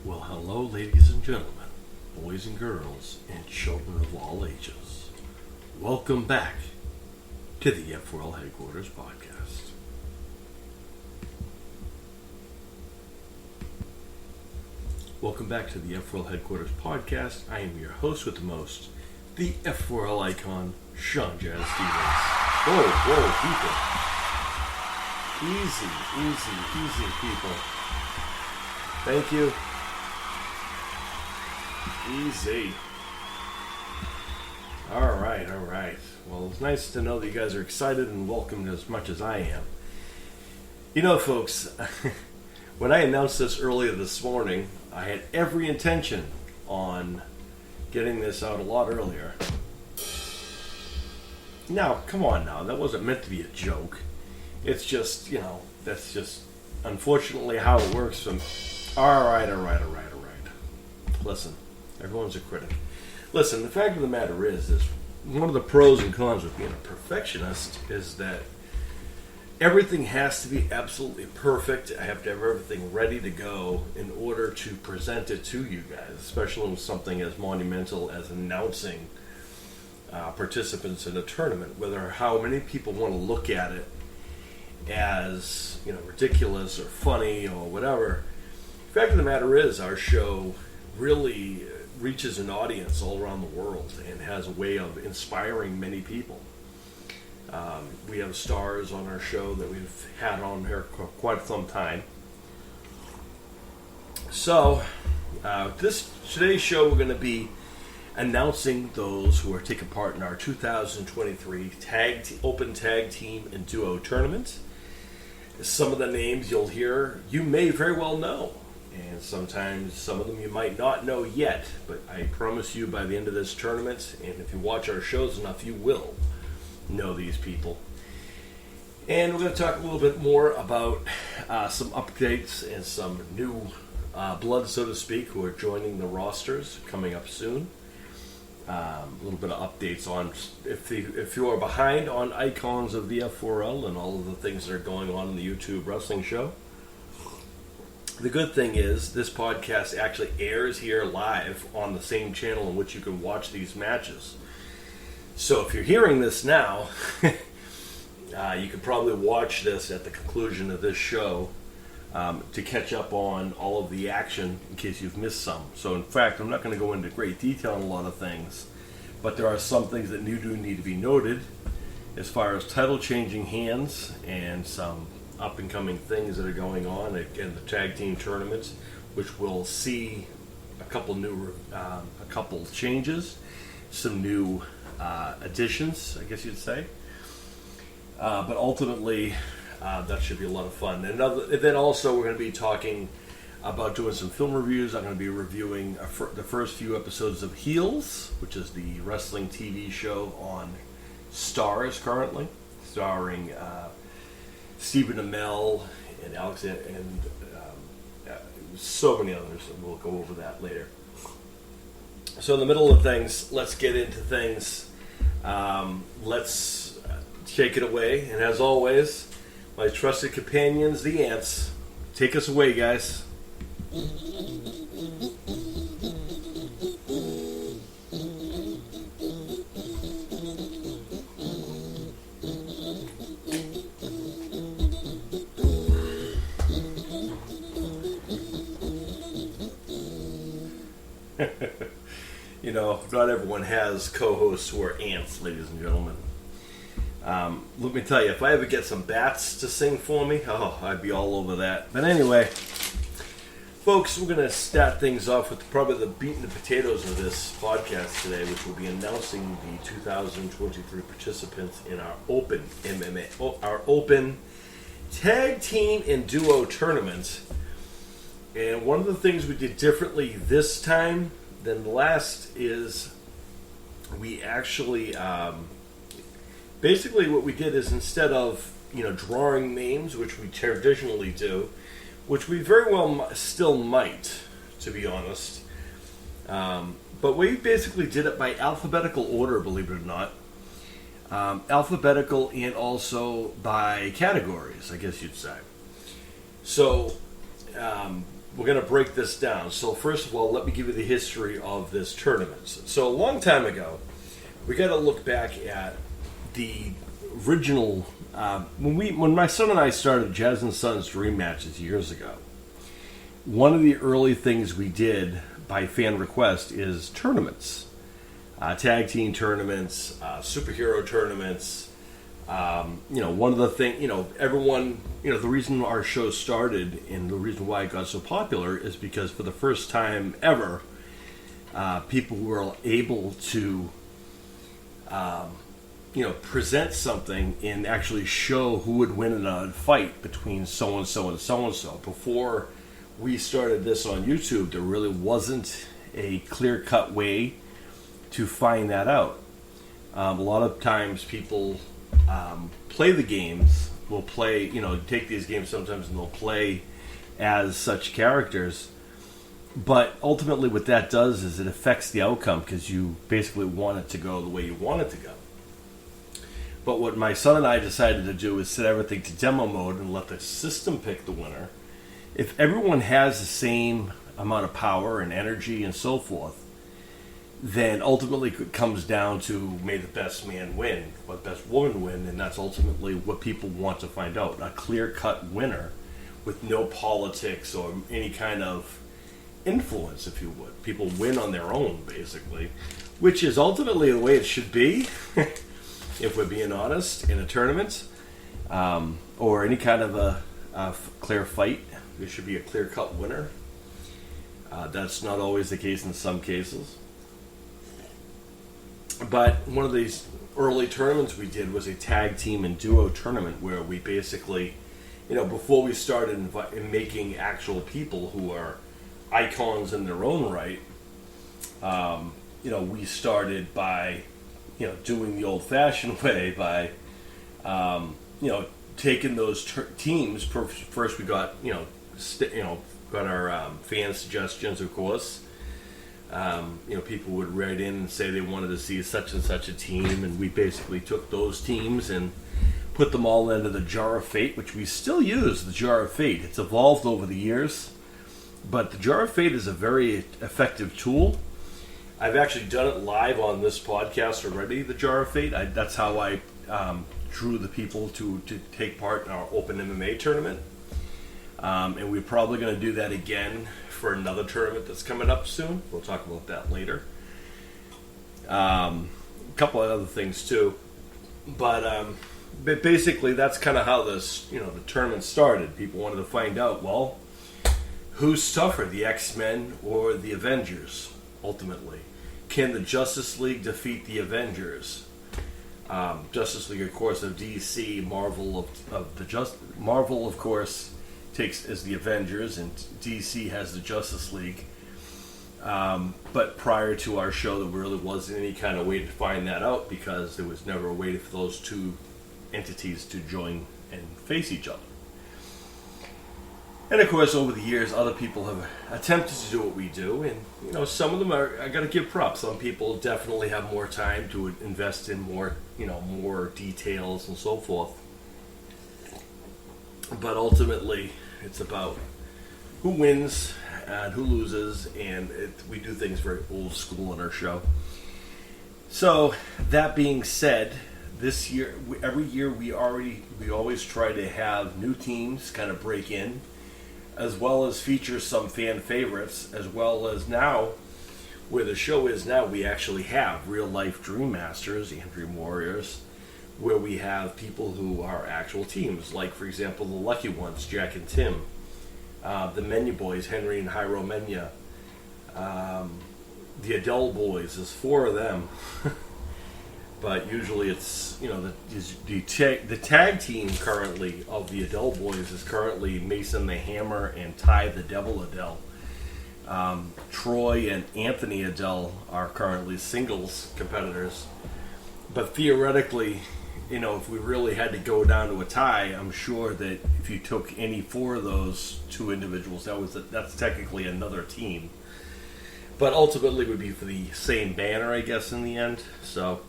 Well, hello, ladies and gentlemen, boys and girls, and children of all ages. Welcome back to the F4L Headquarters podcast. Welcome back to the F4L Headquarters podcast. I am your host with the most, the F4L icon, Sean Jazz Stevens. Whoa, people. Easy, people. Thank you. Easy. All right. Well, it's nice to know that you guys are excited and welcomed as much as I am. You know, folks, when I announced this earlier this morning, I had every intention on getting this out a lot earlier. Now, come on now, that wasn't meant to be a joke. It's just, that's just unfortunately how it works. All right. Listen, everyone's a critic. Listen, the fact of the matter is one of the pros and cons of being a perfectionist is that everything has to be absolutely perfect. I have to have everything ready to go in order to present it to you guys, especially with something as monumental as announcing participants in a tournament, whether how many people want to look at it as ridiculous or funny or whatever. The fact of the matter is our show really reaches an audience all around the world and has a way of inspiring many people. We have stars on our show that we've had on here quite some time. So today's show we're going to be announcing those who are taking part in our 2023 Open Tag Team and Duo Tournament. Some of the names you'll hear, you may very well know. And sometimes some of them you might not know yet. But I promise you by the end of this tournament, and if you watch our shows enough, you will know these people. And we're going to talk a little bit more about some updates and some new blood, so to speak, who are joining the rosters coming up soon. A little bit of updates on if you are behind on icons of the F4L and all of the things that are going on in the YouTube wrestling show. The good thing is this podcast actually airs here live on the same channel in which you can watch these matches. So if you're hearing this now, you can probably watch this at the conclusion of this show to catch up on all of the action in case you've missed some. So in fact, I'm not going to go into great detail on a lot of things, but there are some things that do need to be noted as far as title changing hands and some up and coming things that are going on in the tag team tournaments, which will see a couple changes, some new additions, I guess you'd say. But ultimately, that should be a lot of fun. And then also we're going to be talking about doing some film reviews. I'm going to be reviewing the first few episodes of Heels, which is the wrestling TV show on Starz currently, starring Stephen Amell and Alex and so many others. And we'll go over that later. So in the middle of things, let's get into things. Let's take it away. And as always, my trusted companions, the ants, take us away, guys. Not everyone has co-hosts who are ants, ladies and gentlemen. Let me tell you, if I ever get some bats to sing for me, I'd be all over that. But anyway, folks, we're going to start things off with probably the meat and the potatoes of this podcast today, which will be announcing the 2023 participants in our Open Tag Team and Duo Tournament. And one of the things we did differently this time than the last is we actually basically what we did is instead of drawing names, which we traditionally do, which we very well still might, to be honest, but we basically did it by alphabetical order, believe it or not. Alphabetical and also by categories, I guess you'd say. So we're going to break this down. So first of all, let me give you the history of this tournament. So a long time ago, we got to look back at the original when my son and I started Jazz and Sons Dream Matches years ago. One of the early things we did by fan request is tournaments, tag team tournaments, superhero tournaments. One of the things, everyone, the reason our show started and the reason why it got so popular is because for the first time ever, people were able to, present something and actually show who would win in a fight between so-and-so and so-and-so. Before we started this on YouTube, there really wasn't a clear-cut way to find that out. A lot of times people play the games, will play, take these games sometimes and they'll play as such characters. But ultimately what that does is it affects the outcome because you basically want it to go the way you want it to go. But what my son and I decided to do is set everything to demo mode and let the system pick the winner. If everyone has the same amount of power and energy and so forth, then ultimately it comes down to may the best man win, or the best woman win, and that's ultimately what people want to find out. A clear-cut winner with no politics or any kind of influence, if you would. People win on their own, basically, which is ultimately the way it should be, if we're being honest, in a tournament, or any kind of a clear fight. There should be a clear-cut winner. That's not always the case in some cases. But one of these early tournaments we did was a tag team and duo tournament where we basically, before we started making actual people who are icons in their own right, we started by, doing the old-fashioned way by, taking those teams. First we got, got our fan suggestions, of course. People would write in and say they wanted to see such and such a team, and we basically took those teams and put them all into the Jar of Fate, which we still use, the Jar of Fate. It's evolved over the years, but the Jar of Fate is a very effective tool. I've actually done it live on this podcast already, the Jar of Fate. That's how I drew the people to take part in our Open MMA tournament. And we're probably going to do that again for another tournament that's coming up soon. We'll talk about that later. A couple of other things too. But basically that's kind of how this, the tournament started. People wanted to find out, well, who's tougher, the X-Men or the Avengers, ultimately? Can the Justice League defeat the Avengers? Justice League, of course, of DC, Marvel Marvel, of course, takes as the Avengers, and DC has the Justice League. But prior to our show, there really wasn't any kind of way to find that out because there was never a way for those two entities to join and face each other. And of course, over the years, other people have attempted to do what we do, and some of them I got to give props. Some people definitely have more time to invest in more, more details and so forth. But ultimately, it's about who wins and who loses, and we do things very old school in our show. So that being said, this year, every year we always try to have new teams kind of break in, as well as feature some fan favorites, as well as now, where the show is now, we actually have real life Dream Masters and Dream Warriors, where we have people who are actual teams, like, for example, the Lucky Ones, Jack and Tim, the Menya Boys, Henry and Hyro Menya, the Adele Boys, there's 4 of them, but usually it's, the tag team currently of the Adele Boys is currently Mason the Hammer and Ty the Devil Adele. Troy and Anthony Adele are currently singles competitors, but theoretically, if we really had to go down to a tie, I'm sure that if you took any 4 of those 2 individuals, that's technically another team. But ultimately it would be for the same banner, I guess, in the end. So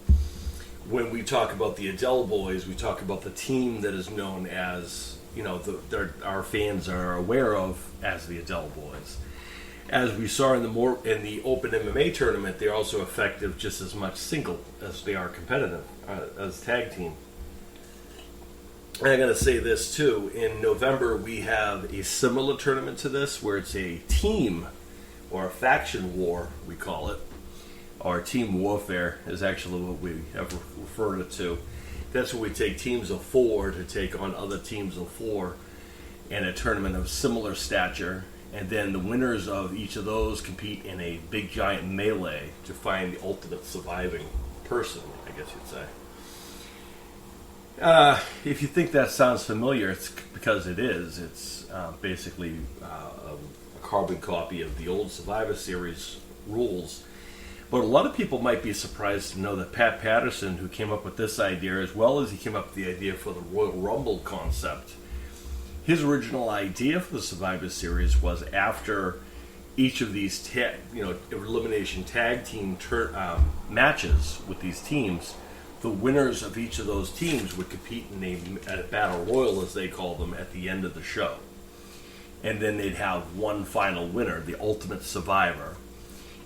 when we talk about the Adele Boys, we talk about the team that is known as, our fans are aware of as the Adele Boys. As we saw in the Open MMA tournament, they're also effective just as much single as they are competitive as tag team. And I got to say this too. In November, we have a similar tournament to this, where it's a team or a faction war, we call it, or team warfare is actually what we have referred it to. That's where we take teams of 4 to take on other teams of 4 in a tournament of similar stature. And then the winners of each of those compete in a big giant melee to find the ultimate surviving person, I guess you'd say. If you think that sounds familiar, it's because it is. It's basically a carbon copy of the old Survivor Series rules. But a lot of people might be surprised to know that Pat Patterson, who came up with this idea, as well as he came up with the idea for the Royal Rumble concept, his original idea for the Survivor Series was after each of these elimination tag team matches with these teams, the winners of each of those teams would compete in a battle royal, as they call them, at the end of the show. And then they'd have one final winner, the ultimate survivor.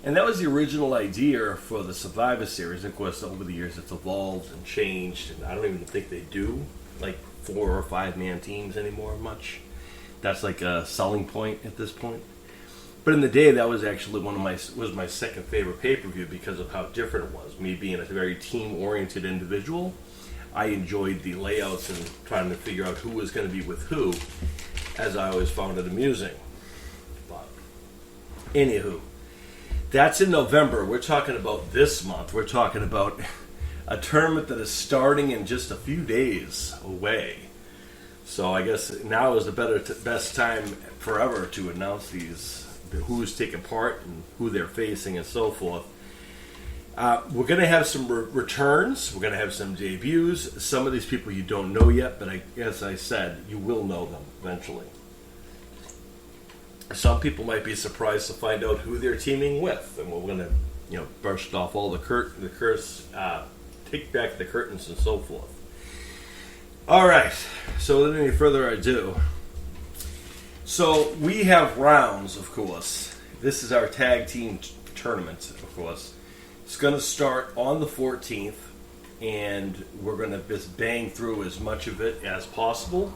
And that was the original idea for the Survivor Series. And of course, over the years, it's evolved and changed. And I don't even think they do like 4 or 5 man teams anymore much. That's like a selling point at this point. But in the day, that was actually was my second favorite pay-per-view because of how different it was. Me being a very team-oriented individual, I enjoyed the layouts and trying to figure out who was going to be with who, as I always found it amusing. But anywho, that's in November. We're talking about this month. We're talking about a tournament that is starting in just a few days away. So I guess now is the best time forever to announce who's taking part and who they're facing and so forth. We're going to have some returns. We're going to have some debuts. Some of these people you don't know yet, but as I said, you will know them eventually. Some people might be surprised to find out who they're teaming with, and we're going to, burst off all the take back the curtains and so forth. All right. So without any further ado. So we have rounds, of course. This is our tag team tournament, of course. It's going to start on the 14th, and we're going to just bang through as much of it as possible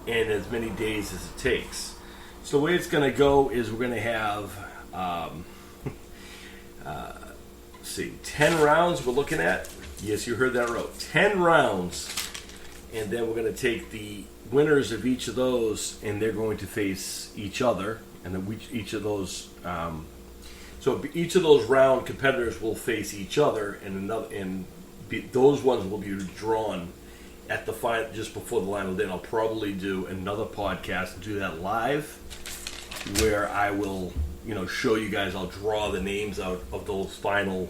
in as many days as it takes. So the way it's going to go is we're going to have, 10 rounds we're looking at. Yes, you heard that right. 10 rounds. And then we're going to take the winners of each of those, and they're going to face each other. And then each of those, so each of those round competitors will face each other, and those ones will be drawn at the final, just before the line. Then I'll probably do another podcast and do that live, where I will, show you guys. I'll draw the names out of those final,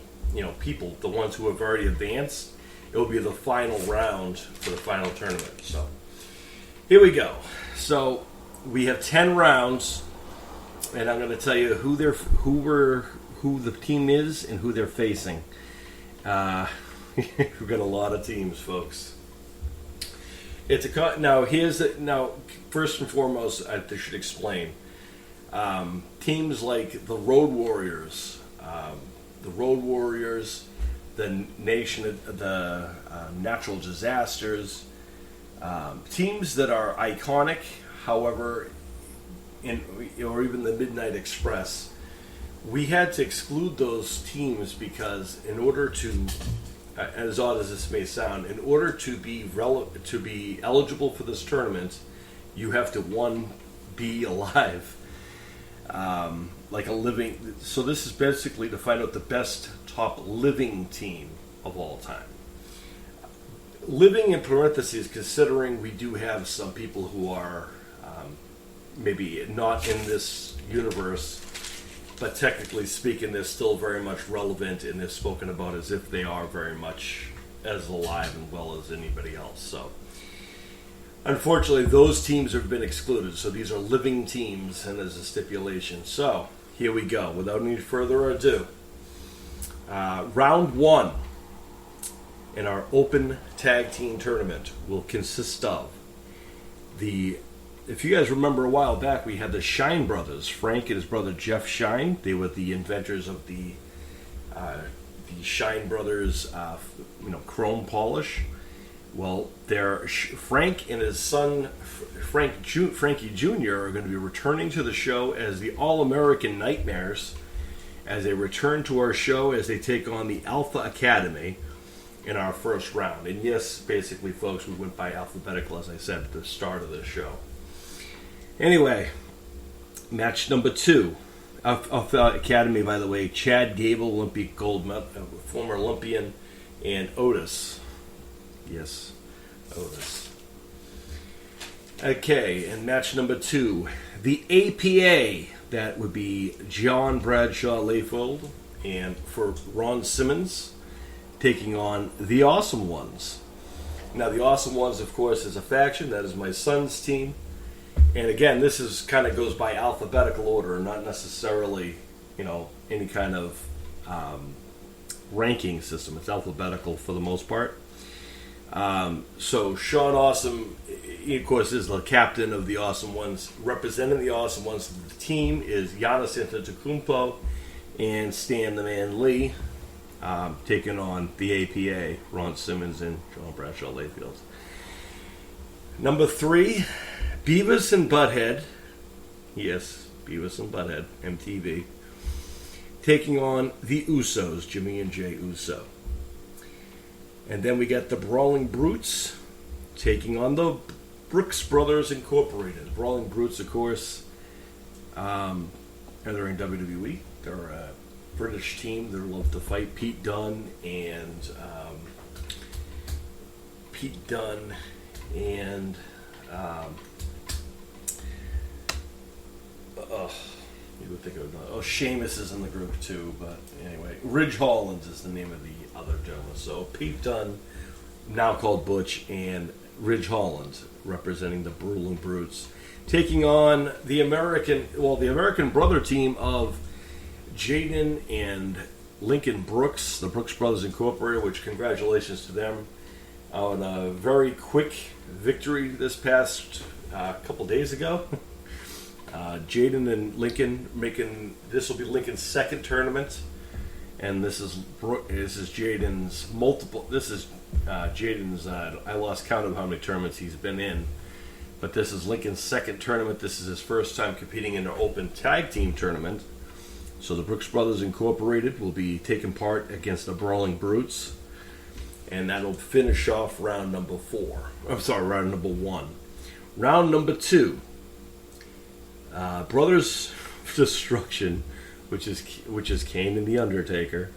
people, the ones who have already advanced. It will be the final round for the final tournament. So here we go. So we have 10 rounds, and I'm going to tell you who the team is and who they're facing. We've got a lot of teams, folks. Now first and foremost, I should explain. Teams like the Road Warriors, the Natural Disasters, teams that are iconic, however, or even the Midnight Express. We had to exclude those teams because in order to, as odd as this may sound, in order to be eligible for this tournament, you have to be alive. Like a living. So this is basically to find out the best top living team of all time. Living in parentheses, considering we do have some people who are maybe not in this universe, but technically speaking, they're still very much relevant, and they're spoken about as if they are very much as alive and well as anybody else. So unfortunately, those teams have been excluded. So these are living teams, and there's a stipulation. So here we go. Without any further ado, round 1 in our open tag team tournament will consist of If you guys remember a while back, we had the Shine brothers, Frank and his brother Jeff Shine. They were the inventors of the Shine brothers, chrome polish. Well, Frank and his son Frankie Jr. are going to be returning to the show as the All-American Nightmares, as they return to our show as they take on the Alpha Academy in our first round. And yes, basically, folks, we went by alphabetical, as I said at the start of the show. Anyway, match number 2. Alpha Academy, by the way, Chad Gable, Olympic gold medal, former Olympian, and Otis. Yes, Otis. Okay, and match number 2. The APA, that would be John Bradshaw Layfield, and for Ron Simmons, taking on the Awesome Ones. Now, the Awesome Ones, of course, is a faction. That is my son's team. And again, this is kind of goes by alphabetical order, not necessarily, any kind of ranking system. It's alphabetical for the most part. So Sean Awesome, he, of course, is the captain of the Awesome Ones. Representing the Awesome Ones, the team is Giannis Antetokounmpo and Stan the Man Lee, taking on the APA, Ron Simmons and John Bradshaw Layfield. Number 3, Beavis and Butthead. Yes, Beavis and Butthead, MTV. Taking on the Usos, Jimmy and Jay Uso. And then we got the Brawling Brutes taking on the Brooks Brothers Incorporated. Brawling Brutes, of course, and they're in WWE. They're a British team. They love to fight. Pete Dunne and you would think of Sheamus is in the group too, but anyway, Ridge Holland is the name of the other gentleman. So Pete Dunne, now called Butch, and Ridge Holland representing the Brawling Brutes, taking on the American brother team of Jaden and Lincoln Brooks, the Brooks Brothers Incorporated, which congratulations to them on a very quick victory this past couple days ago. Jaden and Lincoln this will be Lincoln's second tournament, and this is Jaden's multiple. This is Jaden's. I lost count of how many tournaments he's been in, but this is Lincoln's second tournament. This is his first time competing in an open tag team tournament. So the Brooks Brothers Incorporated will be taking part against the Brawling Brutes, and that'll finish off round number 4. I'm sorry, round number 1. Round number 2. Brothers of Destruction, which is Kane and the Undertaker,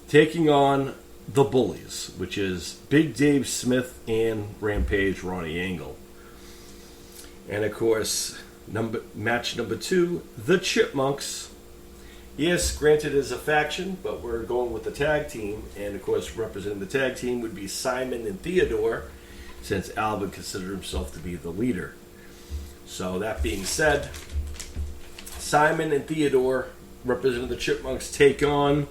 taking on the Bullies, which is Big Dave Smith and Rampage Ronnie Angle. And of course, match number 2, the Chipmunks. Yes, granted, it is a faction, but we're going with the tag team, and of course, representing the tag team would be Simon and Theodore, since Alvin considered himself to be the leader. So that being said, Simon and Theodore, representing the Chipmunks, take on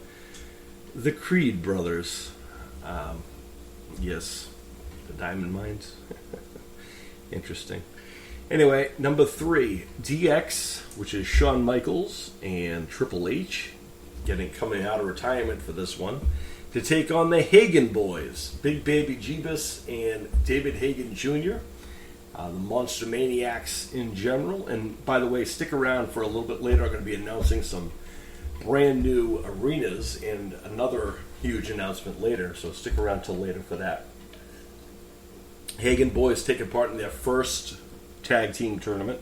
the Creed brothers. Yes, the Diamond Mines. Interesting. Anyway, number 3, DX, which is Shawn Michaels and Triple H, coming out of retirement for this one, to take on the Hagen Boys, Big Baby Jeebus and David Hagen Jr., the Monster Maniacs in general. And by the way, stick around for a little bit later. I'm going to be announcing some brand new arenas and another huge announcement later, so stick around till later for that. Hagen Boys taking part in their first tag team tournament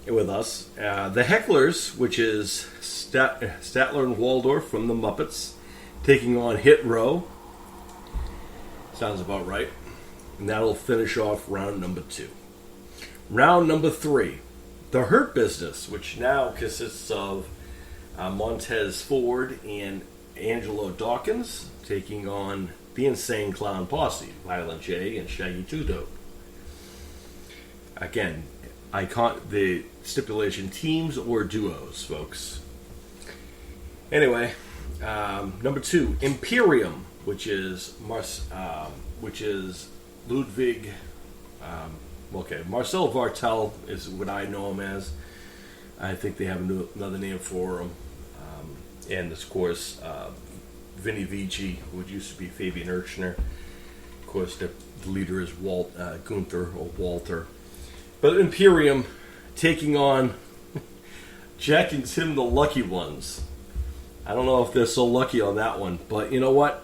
with us. The Hecklers, which is Statler and Waldorf from the Muppets, taking on Hit Row. Sounds about right. And that'll finish off round number 2. Round number 3, the Hurt Business, which now consists of Montez Ford and Angelo Dawkins, taking on the Insane Clown Posse, Violent J and Shaggy Two Dope. Again, the stipulation teams or duos, folks. Anyway, number 2, Imperium, which is Ludwig okay, Marcel Vartel is what I know him as. I think they have another name for him. And, of course, Vinny Vici, who used to be Fabian Urchner. Of course, the leader is Gunther or Walter. But Imperium taking on Jack and Tim, the lucky ones. I don't know if they're so lucky on that one, but you know what?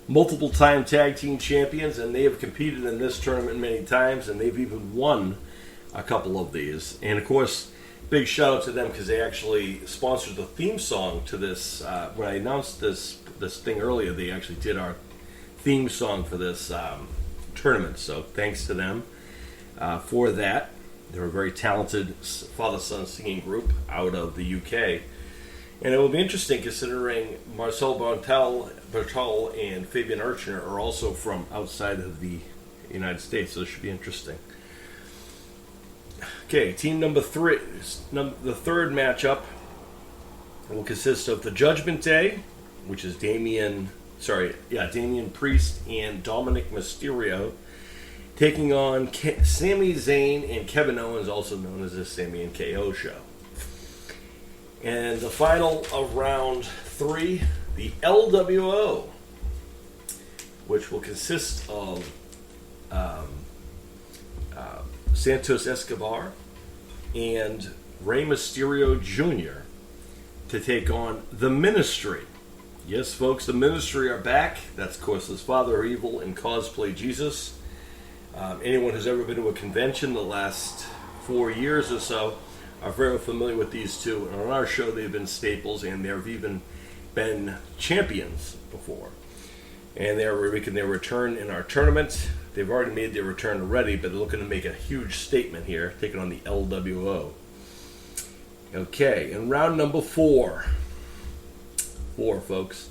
Multiple-time tag team champions, and they have competed in this tournament many times, and they've even won a couple of these. And, of course, big shout-out to them because they actually sponsored the theme song to this. When I announced this thing earlier, they actually did our theme song for this tournament. So thanks to them for that. They're a very talented father-son singing group out of the UK. And it will be interesting considering Marcel Bartel and Fabian Urchner are also from outside of the United States, so it should be interesting. Okay, team number 3, the third matchup will consist of the Judgment Day, which is Damian Priest and Dominic Mysterio, taking on Sami Zayn and Kevin Owens, also known as the Sami and KO show. And the final of round 3, the LWO, which will consist of Santos Escobar and Rey Mysterio Jr. to take on the Ministry. Yes, folks, the Ministry are back. That's, of course, his Father Evil and Cosplay Jesus. Anyone who's ever been to a convention the last 4 years or so are very familiar with these two. And on our show, they've been staples, and they've even been champions before. And they're making their return in our tournament. They've already made their return already, but they're looking to make a huge statement here, taking on the LWO. Okay, in round number 4, folks,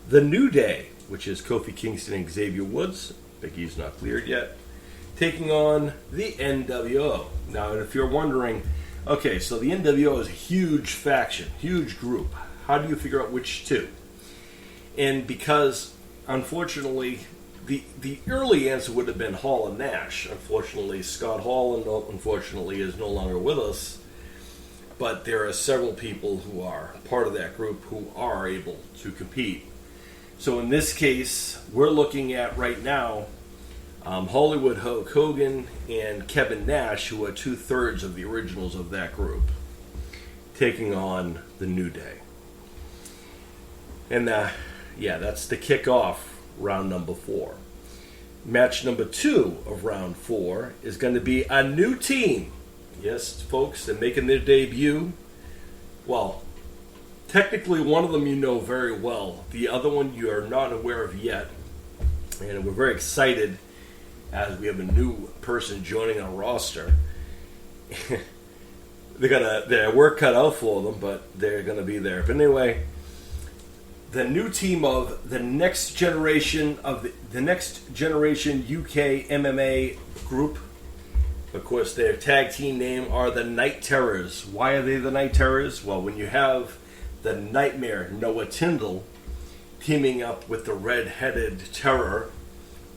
the New Day, which is Kofi Kingston and Xavier Woods. Big E's not cleared yet. Taking on the NWO. Now, if you're wondering, okay, so the NWO is a huge faction, huge group. How do you figure out which two? And because, unfortunately, the early answer would have been Hall and Nash. Unfortunately, Scott Hall, unfortunately, is no longer with us. But there are several people who are part of that group who are able to compete. So in this case, we're looking at right now Hollywood Hulk Hogan and Kevin Nash, who are 2/3 of the originals of that group, taking on the New Day. And that's the kickoff round number 4. Match number 2 of round 4 is going to be a new team. Yes, folks, they're making their debut. Well, technically one of them you know very well. The other one you are not aware of yet. And we're very excited as we have a new person joining our roster. They got their work cut out for them, but they're going to be there. But anyway, the new team of the next generation UK MMA group. Of course, their tag team name are the Night Terrors. Why are they the Night Terrors? Well, when you have the Nightmare Noah Tyndall teaming up with the red-headed terror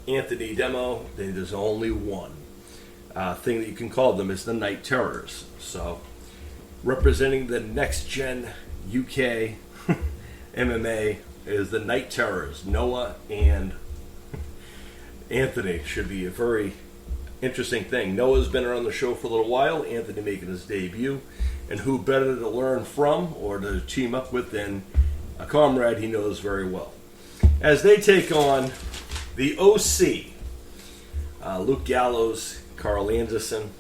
Anthony Demo, then there's only one thing that you can call them is the Night Terrors. So, representing the next-gen UK MMA is the Night Terrors. Noah and Anthony should be a very interesting thing. Noah's been around the show for a little while. Anthony making his debut. And who better to learn from or to team up with than a comrade he knows very well. As they take on the OC, Luke Gallows, Carl Anderson.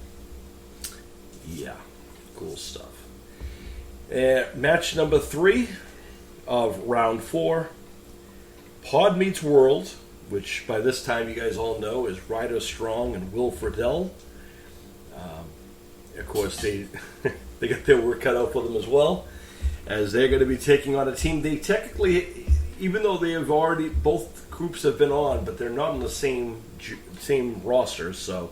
Yeah, cool stuff. Match number 3 of round 4, Pod Meets World, which by this time you guys all know is Ryder Strong and Will Friedle. Of course, they got their work cut out for them as well, as they're going to be taking on a team. They technically, even though they have already, both groups have been on, but they're not on the same roster, so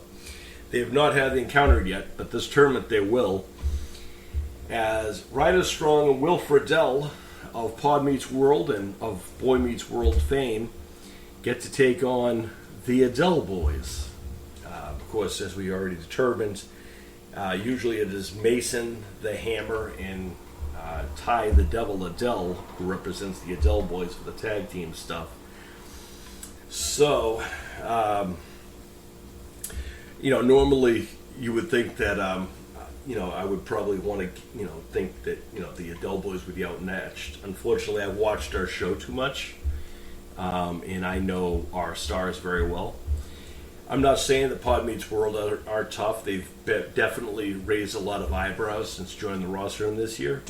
they have not had the encounter yet, but this tournament they will. As Ryder Strong and Will Friedle of Pod Meets World and of Boy Meets World fame get to take on the Adele Boys. Of course, as we already determined, usually it is Mason, the Hammer, and Ty, the Devil Adele, who represents the Adele boys for the tag team stuff. So, normally you would think that, I would probably want to, think that, the Adele boys would be outmatched. Unfortunately, I've watched our show too much, and I know our stars very well. I'm not saying that Pod Meets World are tough. They've definitely raised a lot of eyebrows since joining the roster this year.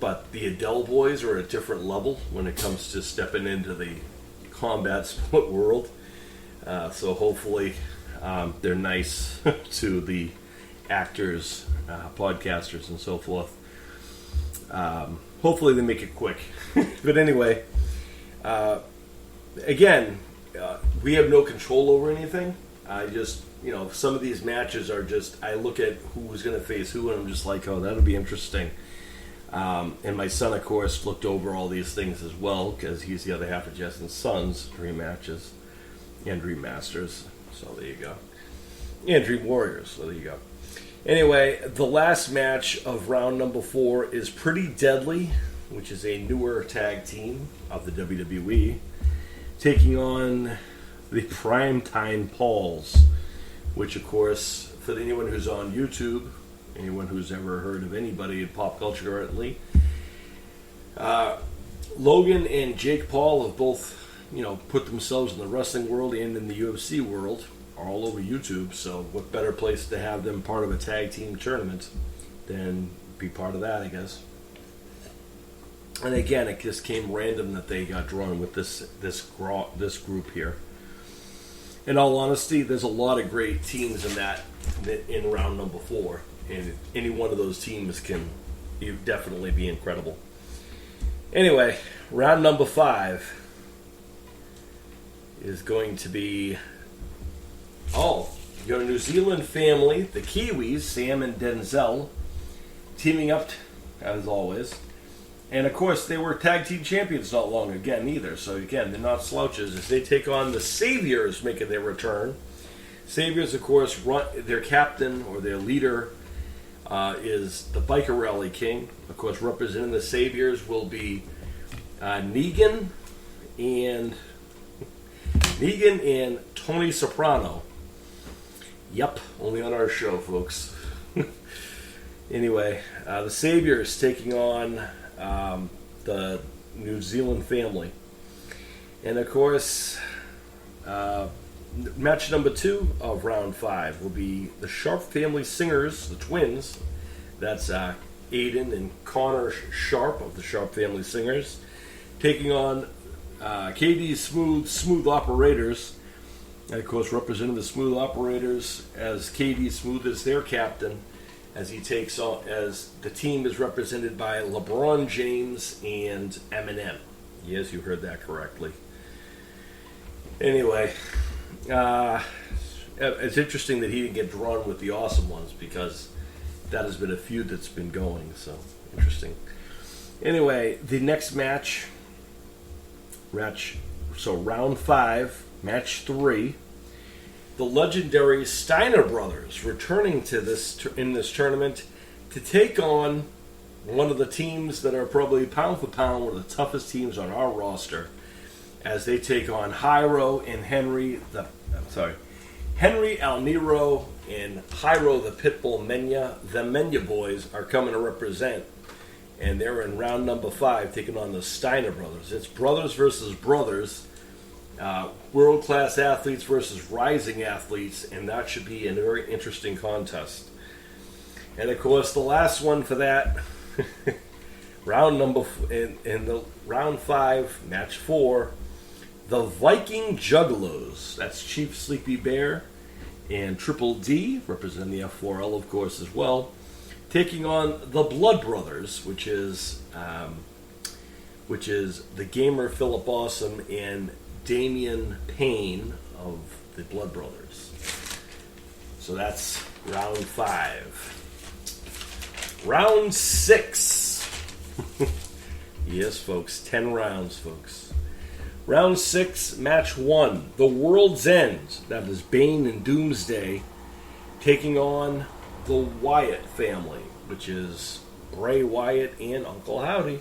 But the Adele boys are at a different level when it comes to stepping into the combat sport world. So hopefully they're nice to the actors, podcasters, and so forth. Hopefully they make it quick. But anyway, again, we have no control over anything. I just, some of these matches are just, I look at who's going to face who, and I'm just like, oh, that'll be interesting. And my son, of course, looked over all these things as well, because he's the other half of Justin's son's Dream Matches and Dream Masters. So there you go. And Dream Warriors. So there you go. Anyway, the last match of round number 4 is Pretty Deadly, which is a newer tag team of the WWE, taking on the Primetime Pauls, which, of course, for anyone who's on YouTube, anyone who's ever heard of anybody in pop culture currently, Logan and Jake Paul have both, put themselves in the wrestling world and in the UFC world, all over YouTube. So what better place to have them part of a tag team tournament than be part of that, I guess. And again, it just came random that they got drawn with this group here. In all honesty, there's a lot of great teams in round number 4, and any one of those teams can definitely be incredible. Anyway, round number 5 is going to be, you got a New Zealand family, the Kiwis, Sam and Denzel, teaming up as always. And, of course, they were tag team champions not long again either. So, again, they're not slouches as they take on the Saviors making their return. Saviors, of course, their captain or their leader is the Biker Rally King. Of course, representing the Saviors will be Negan and Tony Soprano. Yep, only on our show, folks. Anyway, the Saviors taking on the New Zealand family. And of course, match number 2 of round 5 will be the Sharp family singers, the twins. That's Aiden and Connor Sharp of the Sharp family singers, taking on KD's Smooth Operators. And of course, representing the Smooth Operators as KD Smooth is their captain, as he takes on, as the team is represented by LeBron James and Eminem. Yes, you heard that correctly. Anyway, it's interesting that he didn't get drawn with the Awesome Ones, because that has been a feud that's been going, so interesting. Anyway, the next match, so round 5, match 3, the legendary Steiner brothers returning to in this tournament to take on one of the teams that are probably pound for pound one of the toughest teams on our roster, as they take on Hyro and Henry El Nero and Hyro the Pitbull Menya. The Menya boys are coming to represent, and they're in round number 5 taking on the Steiner brothers. It's brothers versus brothers. World-class athletes versus rising athletes, and that should be a very interesting contest. And of course, the last one for that, in the round 5, match 4, the Viking Juggalos. That's Chief Sleepy Bear and Triple D, representing the F4L, of course, as well, taking on the Blood Brothers, which is the Gamer Philip Awesome and Damian Payne of the Blood Brothers. So that's round 5. Round 6. Yes, folks, 10 rounds, folks. Round 6, match 1, the World's End. That is Bane and Doomsday taking on the Wyatt family, which is Bray Wyatt and Uncle Howdy.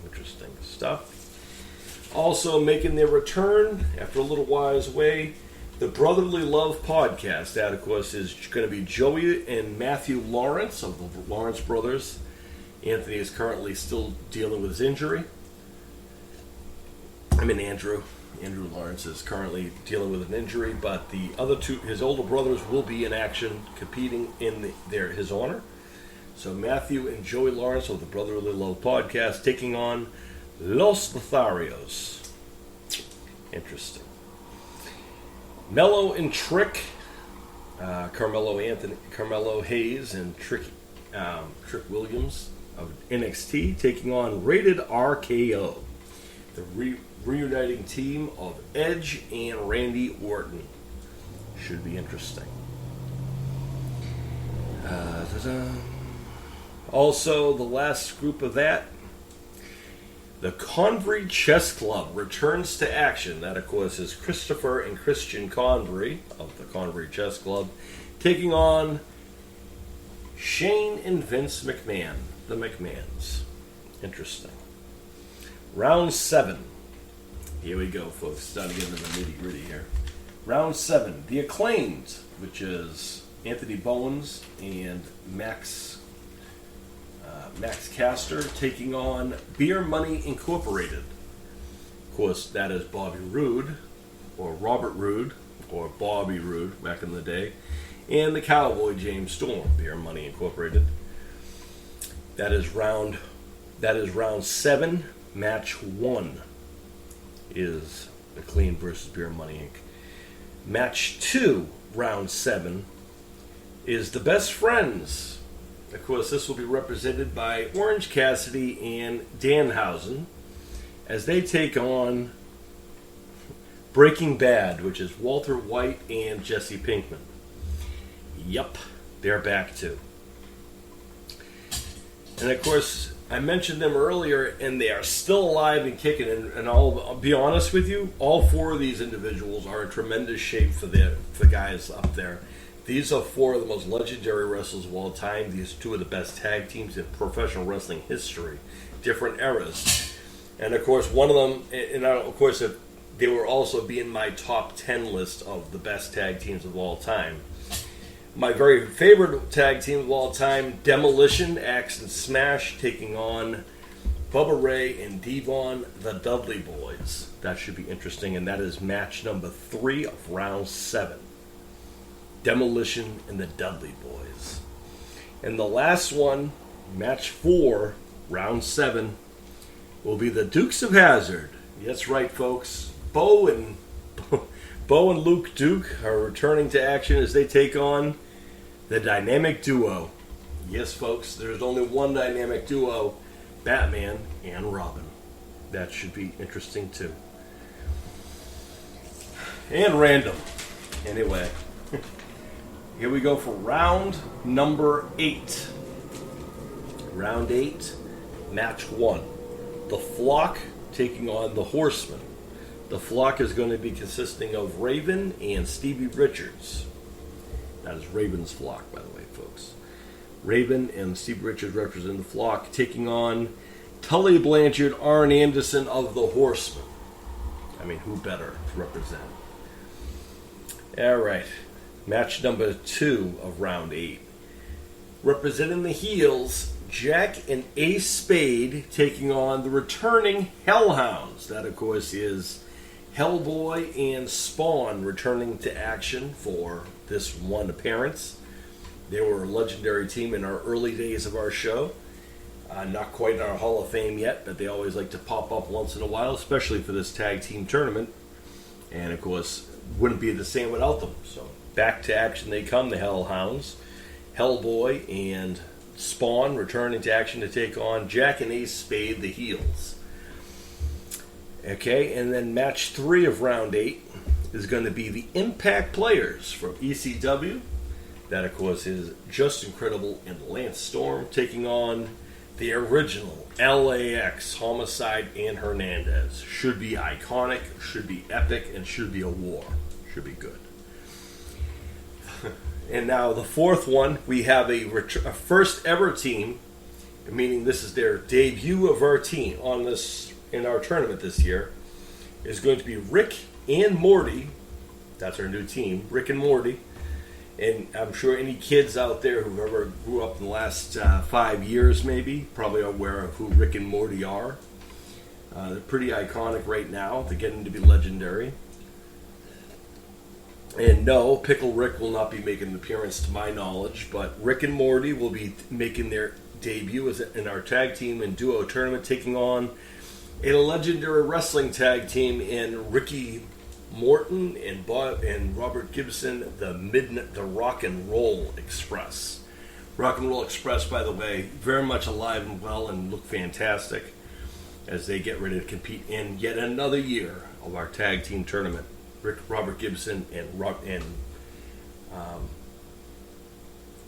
Interesting stuff. Also making their return after a little while away, the Brotherly Love podcast. That, of course, is going to be Joey and Matthew Lawrence of the Lawrence brothers. Anthony is currently still dealing with his injury. Andrew Lawrence is currently dealing with an injury, but the other two, his older brothers, will be in action competing in his honor. So Matthew and Joey Lawrence of the Brotherly Love podcast taking on Los Lotharios. Interesting. Mello and Trick, Carmelo Hayes and Trick Williams of NXT taking on Rated RKO, the reuniting team of Edge and Randy Orton. Should be interesting. Also, the last group of that, the Convery Chess Club returns to action. That, of course, is Christopher and Christian Convery of the Convery Chess Club taking on Shane and Vince McMahon, the McMahons. Interesting. Round 7. Here we go, folks. Starting to get into the nitty-gritty here. Round 7. The Acclaimed, which is Anthony Bowens and Max Caster taking on Beer Money Incorporated. Of course, that is Bobby Roode, or Robert Roode, or Bobby Roode back in the day, and the Cowboy James Storm, Beer Money Incorporated. That is round 7. Match 1 is Acclaimed versus Beer Money Inc. Match 2, round 7, is the Best Friends. Of course, this will be represented by Orange Cassidy and Danhausen as they take on Breaking Bad, which is Walter White and Jesse Pinkman. Yup, they're back too. And of course, I mentioned them earlier, and they are still alive and kicking. And I'll be honest with you, all 4 of these individuals are in tremendous shape for the guys up there. These are 4 of the most legendary wrestlers of all time. These 2 of the best tag teams in professional wrestling history, different eras. And of course, one of them, and of course, they will also be in my top 10 list of the best tag teams of all time. My very favorite tag team of all time, Demolition, Axe and Smash, taking on Bubba Ray and Devon, the Dudley Boys. That should be interesting, and that is match number 3 of round 7. Demolition and the Dudley Boys. And the last one, match 4, round 7, will be the Dukes of Hazzard. That's right, folks. Bo and Luke Duke are returning to action as they take on the Dynamic Duo. Yes, folks, there's only one Dynamic Duo, Batman and Robin. That should be interesting, too. And random. Anyway, here we go for round number 8. Round 8, match 1. The Flock taking on the Horsemen. The Flock is going to be consisting of Raven and Stevie Richards. That is Raven's Flock, by the way, folks. Raven and Stevie Richards represent the Flock, taking on Tully Blanchard, Arn Anderson of the Horsemen. I mean, who better to represent? All right. Match number 2 of round 8. Representing the heels, Jack and Ace Spade taking on the returning Hellhounds. That, of course, is Hellboy and Spawn returning to action for this one appearance. They were a legendary team in our early days of our show. Not quite in our Hall of Fame yet, but they always like to pop up once in a while, especially for this tag team tournament. And, of course, wouldn't be the same without them. So back to action they come, the Hellhounds. Hellboy and Spawn returning to action to take on Jack and Ace Spade, the heels. Okay, and then match 3 of round 8 is going to be the Impact Players from ECW. That, of course, is Just Incredible and Lance Storm taking on the original LAX, Homicide and Hernandez. Should be iconic, should be epic, and should be a war. Should be good. And now the fourth one, we have a first ever team, meaning this is their debut of our team in our tournament this year, is going to be Rick and Morty. That's our new team, Rick and Morty. And I'm sure any kids out there who ever grew up in the last 5 years maybe probably are aware of who Rick and Morty are. They're pretty iconic right now. They're getting to be legendary. And no, Pickle Rick will not be making an appearance to my knowledge, but Rick and Morty will be making their debut in our tag team and duo tournament, taking on a legendary wrestling tag team in Ricky Morton and Robert Gibson, the Rock and Roll Express. Rock and Roll Express, by the way, very much alive and well and look fantastic as they get ready to compete in yet another year of our tag team tournament. Robert Gibson and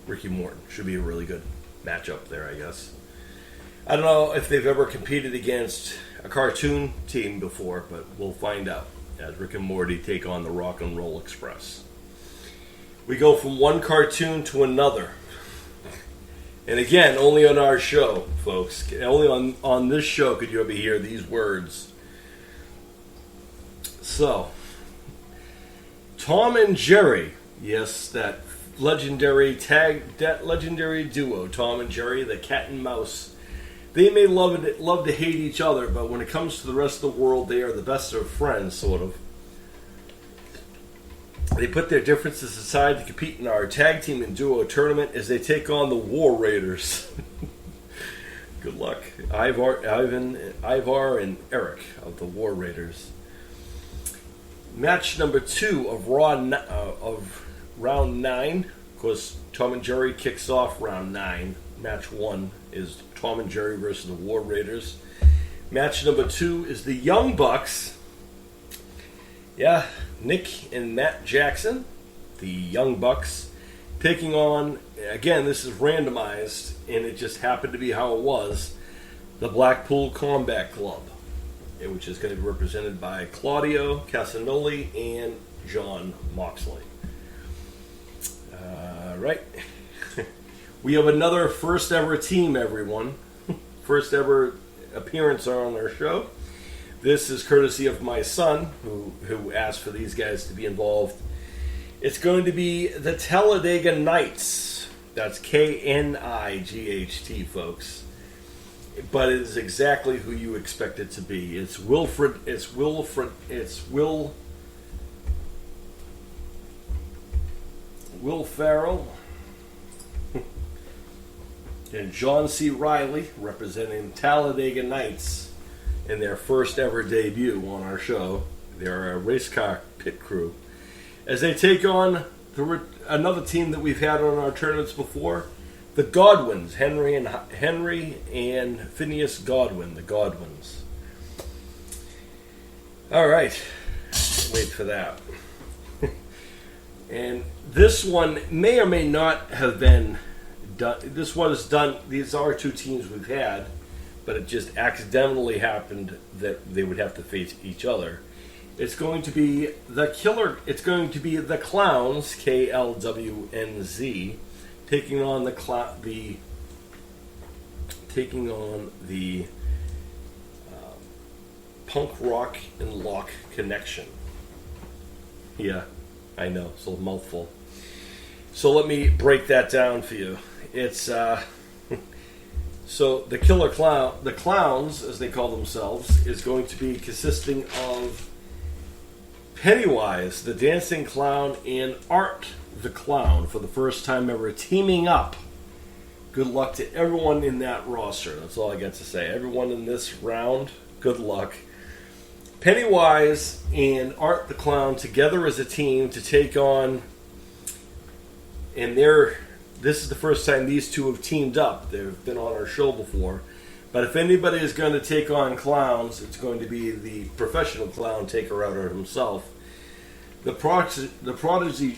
Ricky Morton should be a really good matchup there, I guess. I don't know if they've ever competed against a cartoon team before, but we'll find out as Rick and Morty take on the Rock and Roll Express. We go from one cartoon to another. And again, only on our show, folks. Only on this show could you ever hear these words. So, Tom and Jerry. Yes, that legendary duo, Tom and Jerry, the cat and mouse. They may love to hate each other, but when it comes to the rest of the world, they are the best of friends, sort of. They put their differences aside to compete in our tag team and duo tournament as they take on the War Raiders. Good luck. Ivar and Eric of the War Raiders. Match number 2 of round 9. Of course, Tom and Jerry kicks off round 9. Match 1 is Tom and Jerry versus the War Raiders. Match number 2 is the Young Bucks. Yeah, Nick and Matt Jackson, the Young Bucks, taking on, again, this is randomized, and it just happened to be how it was, the Blackpool Combat Club, which is going to be represented by Claudio Casanoli and John Moxley. Right. We have another first ever team, everyone. First ever appearance on our show. This is courtesy of my son, who asked for these guys to be involved. It's going to be the Talladega Knights. That's K-N-I-G-H-T, folks. But it is exactly who you expect it to be. It's Will Ferrell and John C. Riley representing Talladega Knights in their first ever debut on our show. They're a race car pit crew as they take on another team that we've had on our tournaments before, the Godwins, Henry and Phineas Godwin, the Godwins. All right, wait for that. And this one may or may not have been done. This one is done. These are 2 teams we've had, but it just accidentally happened that they would have to face each other. It's going to be the Clowns, K-L-W-N-Z, taking on the Punk Rock and Lock Connection. Yeah, I know, it's a mouthful. So let me break that down for you. It's so the Clowns, as they call themselves, is going to be consisting of Pennywise, the dancing clown, and Art the Clown for the first time ever teaming up. Good luck to everyone in that roster. That's all I got to say. Everyone in this round, good luck. Pennywise and Art the Clown together as a team to take on, and this is the first time these two have teamed up. They've been on our show before. But if anybody is going to take on clowns, it's going to be the professional clown taker-outer himself. The Prodigy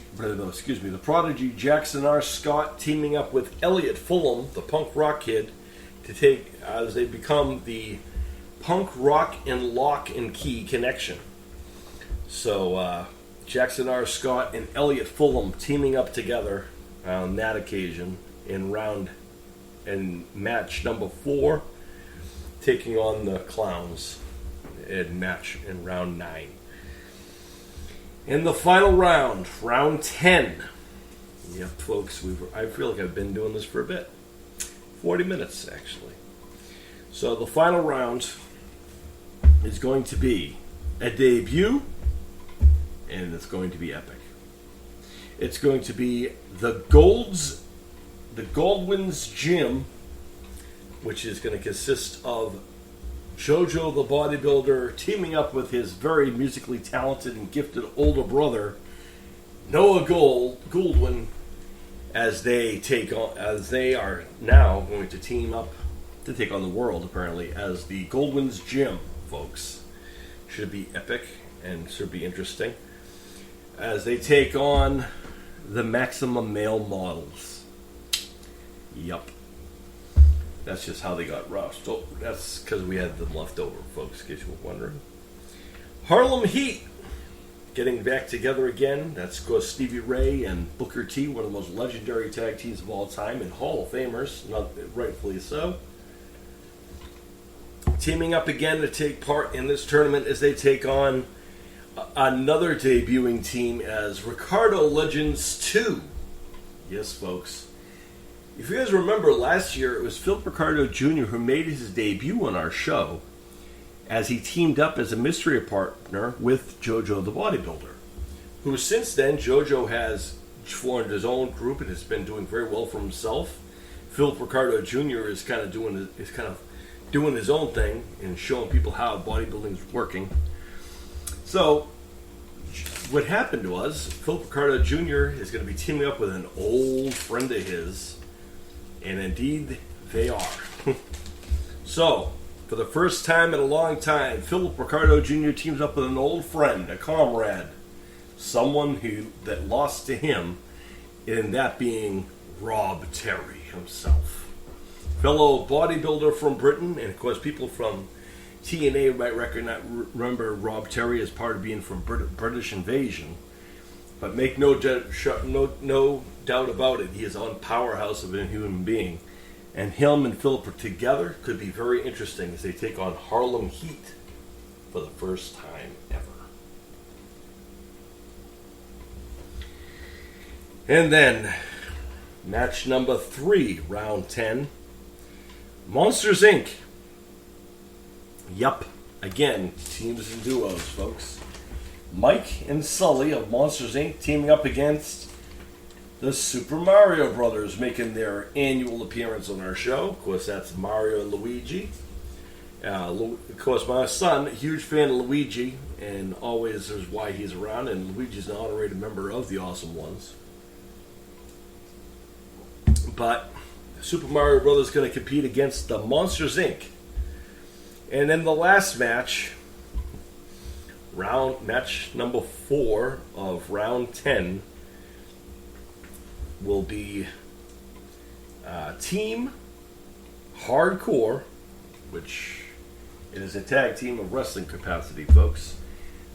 Jackson R. Scott teaming up with Elliot Fulham, the punk rock kid, to take as they become the Punk Rock and Lock and Key Connection. So Jackson R. Scott and Elliot Fulham teaming up together on that occasion in match number 4, taking on the Clowns in round 9. In the final round, round 10. Yep, folks, I feel like I've been doing this for a bit. 40 minutes, actually. So the final round is going to be a debut, and it's going to be epic. It's going to be the Goldwyn's Gym, which is going to consist of JoJo the bodybuilder teaming up with his very musically talented and gifted older brother Noah Goldwyn, as they are now going to team up to take on the world, apparently, as the Goldwyn's Gym, folks. Should be epic and should be interesting as they take on the Maximum Male Models. Yup. That's just how they got rough. So that's because we had them left over, folks, in case you were wondering. Harlem Heat getting back together again. That's, of course, Stevie Ray and Booker T, one of the most legendary tag teams of all time and Hall of Famers, not rightfully so. Teaming up again to take part in this tournament as they take on another debuting team as Ricardo Legends 2. Yes, folks. If you guys remember, last year it was Phil Ricardo Jr. who made his debut on our show as he teamed up as a mystery partner with JoJo the bodybuilder, who since then JoJo has formed his own group and has been doing very well for himself. Phil Ricardo Jr. is kind of doing his own thing and showing people how bodybuilding is working. So what happened was Phil Ricardo Jr. is going to be teaming up with an old friend of his, and indeed they are. So for the first time in a long time, Philip Ricardo Jr. teams up with an old friend, a comrade, someone that lost to him, and that being Rob Terry himself. Fellow bodybuilder from Britain, and of course people from TNA might remember Rob Terry as part of being from British Invasion. But make no doubt about it, he is a powerhouse of a human being. And him and Philip together could be very interesting as they take on Harlem Heat for the first time ever. And then, match number 3, round 10. Monsters, Inc. Yup. Again, teams and duos, folks. Mike and Sully of Monsters, Inc. teaming up against the Super Mario Brothers, making their annual appearance on our show. Of course, that's Mario and Luigi. Of course, my son, a huge fan of Luigi, and always is why he's around, and Luigi's an honorary member of the Awesome Ones. But Super Mario Brothers is going to compete against the Monsters, Inc. And then the last match, match number 4 of round 10, will be Team Hardcore, which it is a tag team of wrestling capacity, folks.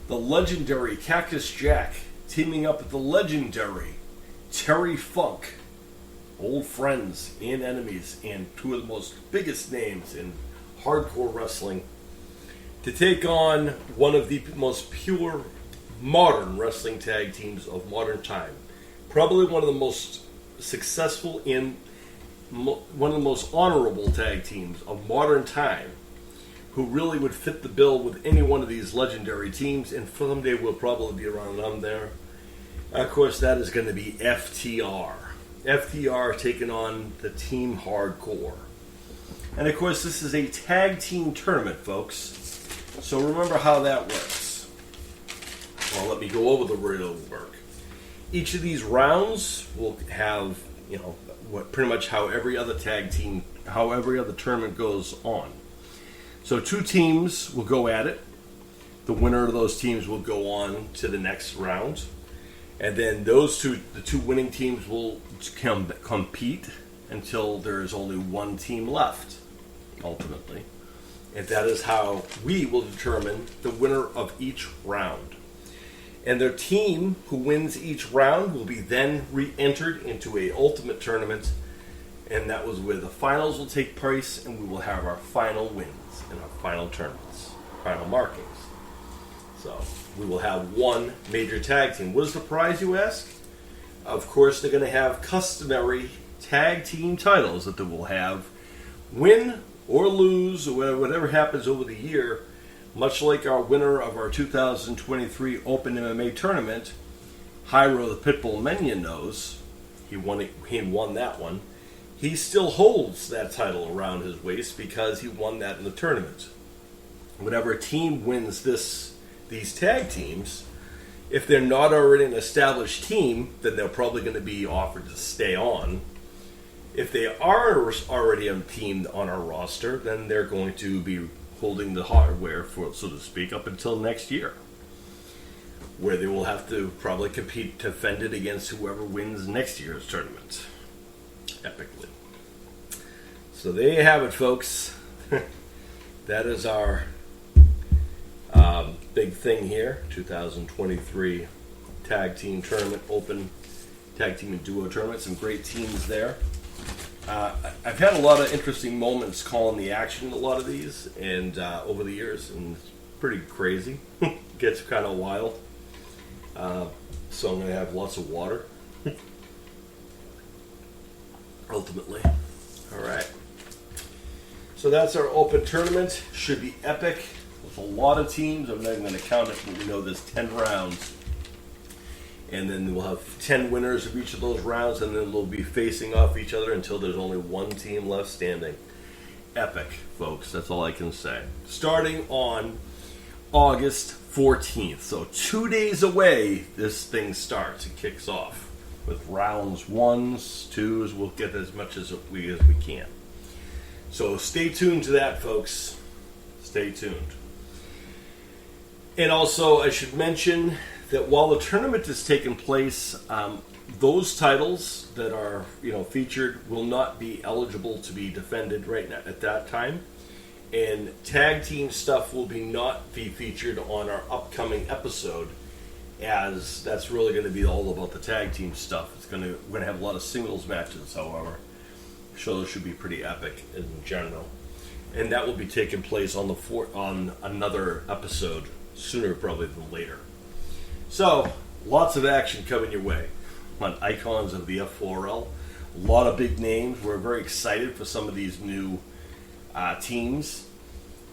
The legendary Cactus Jack teaming up with the legendary Terry Funk. Old friends and enemies, and 2 of the most biggest names in hardcore wrestling, to take on one of the most pure modern wrestling tag teams of modern time. Probably one of the most successful and one of the most honorable tag teams of modern time, who really would fit the bill with any one of these legendary teams, and someday we'll probably be around them there. Of course, that is going to be FTR. FTR taking on the Team Hardcore. And of course, this is a tag team tournament, folks. So remember how that works. Well, let me go over the way it'll work. Each of these rounds will have, pretty much how every other tournament goes on. So 2 teams will go at it. The winner of those teams will go on to the next round. And then the 2 winning teams will compete until there is only 1 team left, ultimately. And that is how we will determine the winner of each round. And their team who wins each round will be then re-entered into a ultimate tournament, and that was where the finals will take place, and we will have our final wins and our final tournaments, final markings. So we will have one major tag team. What is the prize, you ask? Of course, they're going to have customary tag team titles that they will have. Win or lose, or whatever happens over the year, much like our winner of our 2023 Open MMA tournament, Hyro the Pitbull Menion knows, he won that one. He still holds that title around his waist because he won that in the tournament. Whatever team wins these tag teams, if they're not already an established team, then they're probably going to be offered to stay on. If they are already a team on our roster, then they're going to be holding the hardware, for so to speak, up until next year, where they will have to probably compete to defend it against whoever wins next year's tournament, epically. So there you have it, folks. That is our big thing here, 2023 Tag Team Tournament, Open Tag Team and Duo Tournament. Some great teams there. I've had a lot of interesting moments calling the action in a lot of these, and over the years, and it's pretty crazy. Gets kind of wild. So I'm going to have lots of water. Ultimately. All right. So that's our open tournament. Should be epic with a lot of teams. I'm not even going to count it, but we know there's 10 rounds. And then we'll have 10 winners of each of those rounds, and then they'll be facing off each other until there's only one team left standing. Epic, folks. That's all I can say. Starting on August 14th. So 2 days away, this thing starts. It kicks off with rounds 1s, 2s. We'll get as much as we can. So stay tuned to that, folks. Stay tuned. And also, I should mention that while the tournament is taking place, those titles that are featured will not be eligible to be defended right now at that time, and tag team stuff will not be featured on our upcoming episode, as that's really going to be all about the tag team stuff. We're going to have a lot of singles matches, however. So those should be pretty epic in general, and that will be taking place on another episode sooner probably than later. So, lots of action coming your way on Icons of the F4L. A lot of big names. We're very excited for some of these new teams.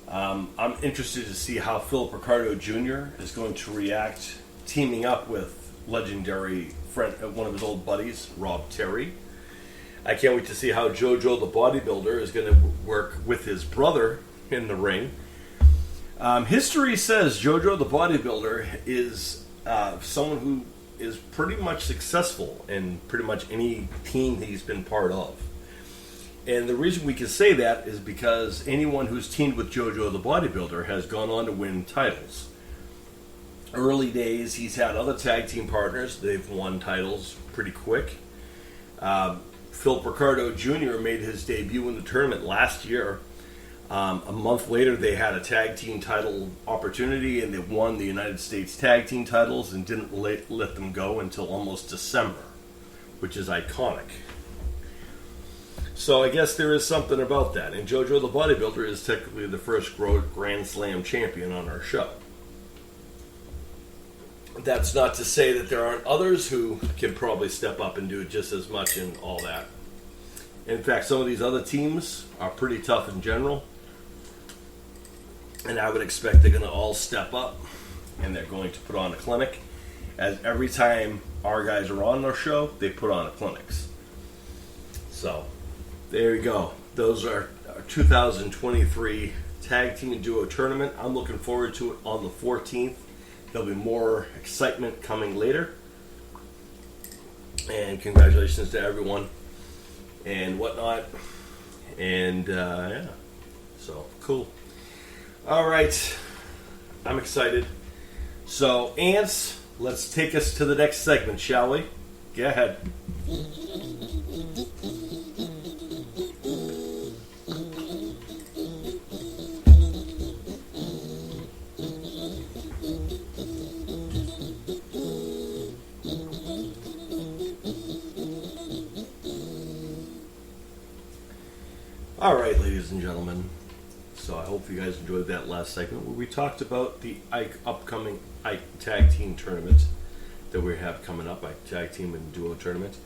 I'm interested to see how Philip Ricardo Jr. is going to react teaming up with legendary friend, one of his old buddies, Rob Terry. I can't wait to see how JoJo the Bodybuilder is going to work with his brother in the ring. History says JoJo the Bodybuilder is someone who is pretty much successful in pretty much any team that he's been part of. And the reason we can say that is because anyone who's teamed with JoJo the Bodybuilder has gone on to win titles. Early days, he's had other tag team partners. They've won titles pretty quick. Philip Ricardo Jr. made his debut in the tournament last year. A month later, they had a tag team title opportunity, and they won the United States tag team titles and didn't let them go until almost December, which is iconic. So I guess there is something about that. And JoJo the Bodybuilder is technically the first Grand Slam champion on our show. That's not to say that there aren't others who can probably step up and do just as much and all that. In fact, some of these other teams are pretty tough in general. And I would expect they're going to all step up, and they're going to put on a clinic. As every time our guys are on our show, they put on a clinics. So, there you go. Those are our 2023 Tag Team and Duo Tournament. I'm looking forward to it on the 14th. There'll be more excitement coming later. And congratulations to everyone and whatnot. And, yeah. So, cool. All right. I'm excited. So, Ants, let's take us to the next segment, shall we? Go ahead. All right, ladies and gentlemen. So I hope you guys enjoyed that last segment where we talked about the upcoming Tag Team Tournament that we have coming up, Tag Team and Duo Tournament.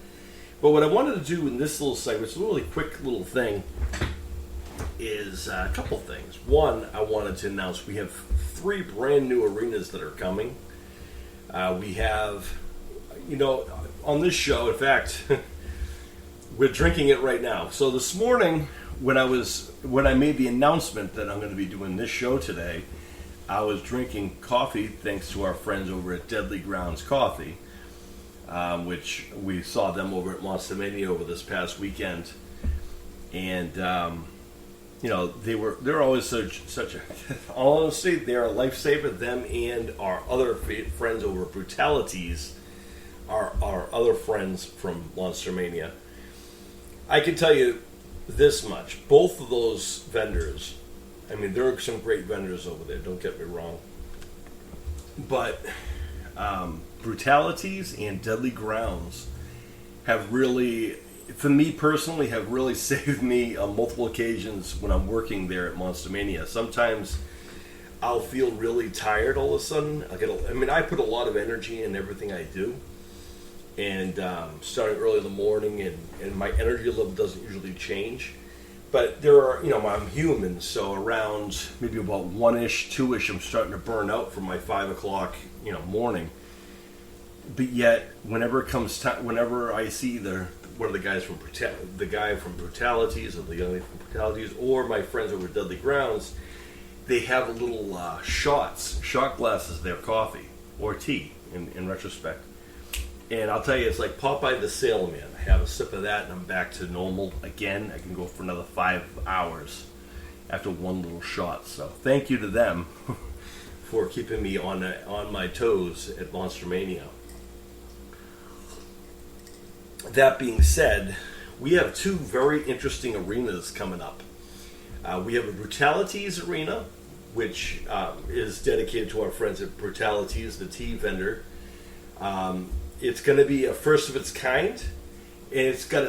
But what I wanted to do in this little segment, it's a really quick little thing, is a couple things. One, I wanted to announce we have 3 brand new arenas that are coming. We have, on this show, in fact, we're drinking it right now. So this morning, when I made the announcement that I'm going to be doing this show today, I was drinking coffee thanks to our friends over at Deadly Grounds Coffee, which we saw them over at Monster Mania over this past weekend, and they're always such a honestly, they're a lifesaver. Them and our other friends over at Brutalities, our other friends from Monster Mania. I can tell you this much: both of those vendors, I mean, there are some great vendors over there, don't get me wrong, but Brutalities and Deadly Grounds have really, for me personally, have really saved me on multiple occasions when I'm working there at Monster Mania. Sometimes I'll feel really tired all of a sudden. I put a lot of energy in everything I do, and starting early in the morning, and my energy level doesn't usually change. But there are, I'm human, so around maybe about 1-ish, 2-ish, I'm starting to burn out from my 5 o'clock, morning. But yet, whenever it comes time, whenever I see one of the guys from the guy from Brutalities, or the young lady from Brutalities, or my friends over at Deadly Grounds, they have little shot glasses of their coffee or tea, in retrospect. And I'll tell you, it's like Popeye the Sailor Man. I have a sip of that, and I'm back to normal again. I can go for another 5 hours after one little shot. So thank you to them for keeping me on my toes at Monster Mania. That being said, we have 2 very interesting arenas coming up. We have a Brutalities arena, which is dedicated to our friends at Brutalities, the tea vendor. It's going to be a first of its kind, and it kind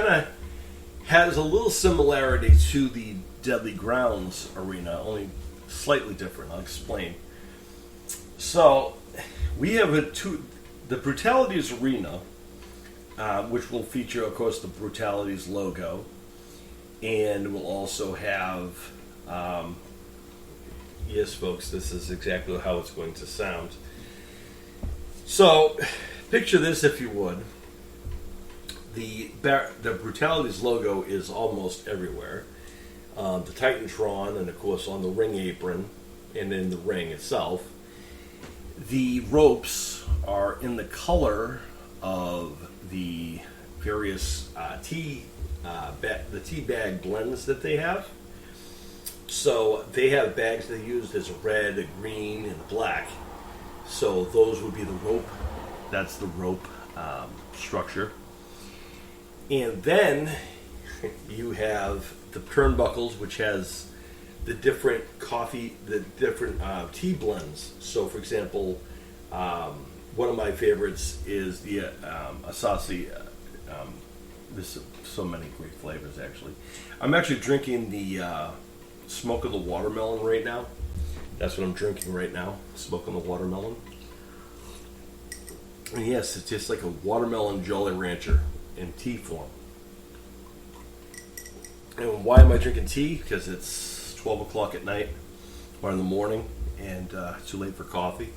of has a little similarity to the Deadly Grounds arena, only slightly different. I'll explain. So we have the Brutalities arena, which will feature, of course, the Brutalities logo, and will also have, yes, folks, this is exactly how it's going to sound. So, picture this, if you would. The Brutalities logo is almost everywhere. The Titantron, and of course on the ring apron, and in the ring itself. The ropes are in the color of the various tea bag blends that they have. So they have bags they use as red, a green, and black. So those would be the rope. That's the rope structure. And then you have the turnbuckles, which has the different tea blends. So, for example, one of my favorites is the Asasi. There's so many great flavors, actually. I'm actually drinking the Smoke of the Watermelon right now. That's what I'm drinking right now, Smoke on the Watermelon. And yes, it's just like a watermelon Jolly Rancher in tea form. And why am I drinking tea? Because it's 12 o'clock at night or in the morning, and too late for coffee.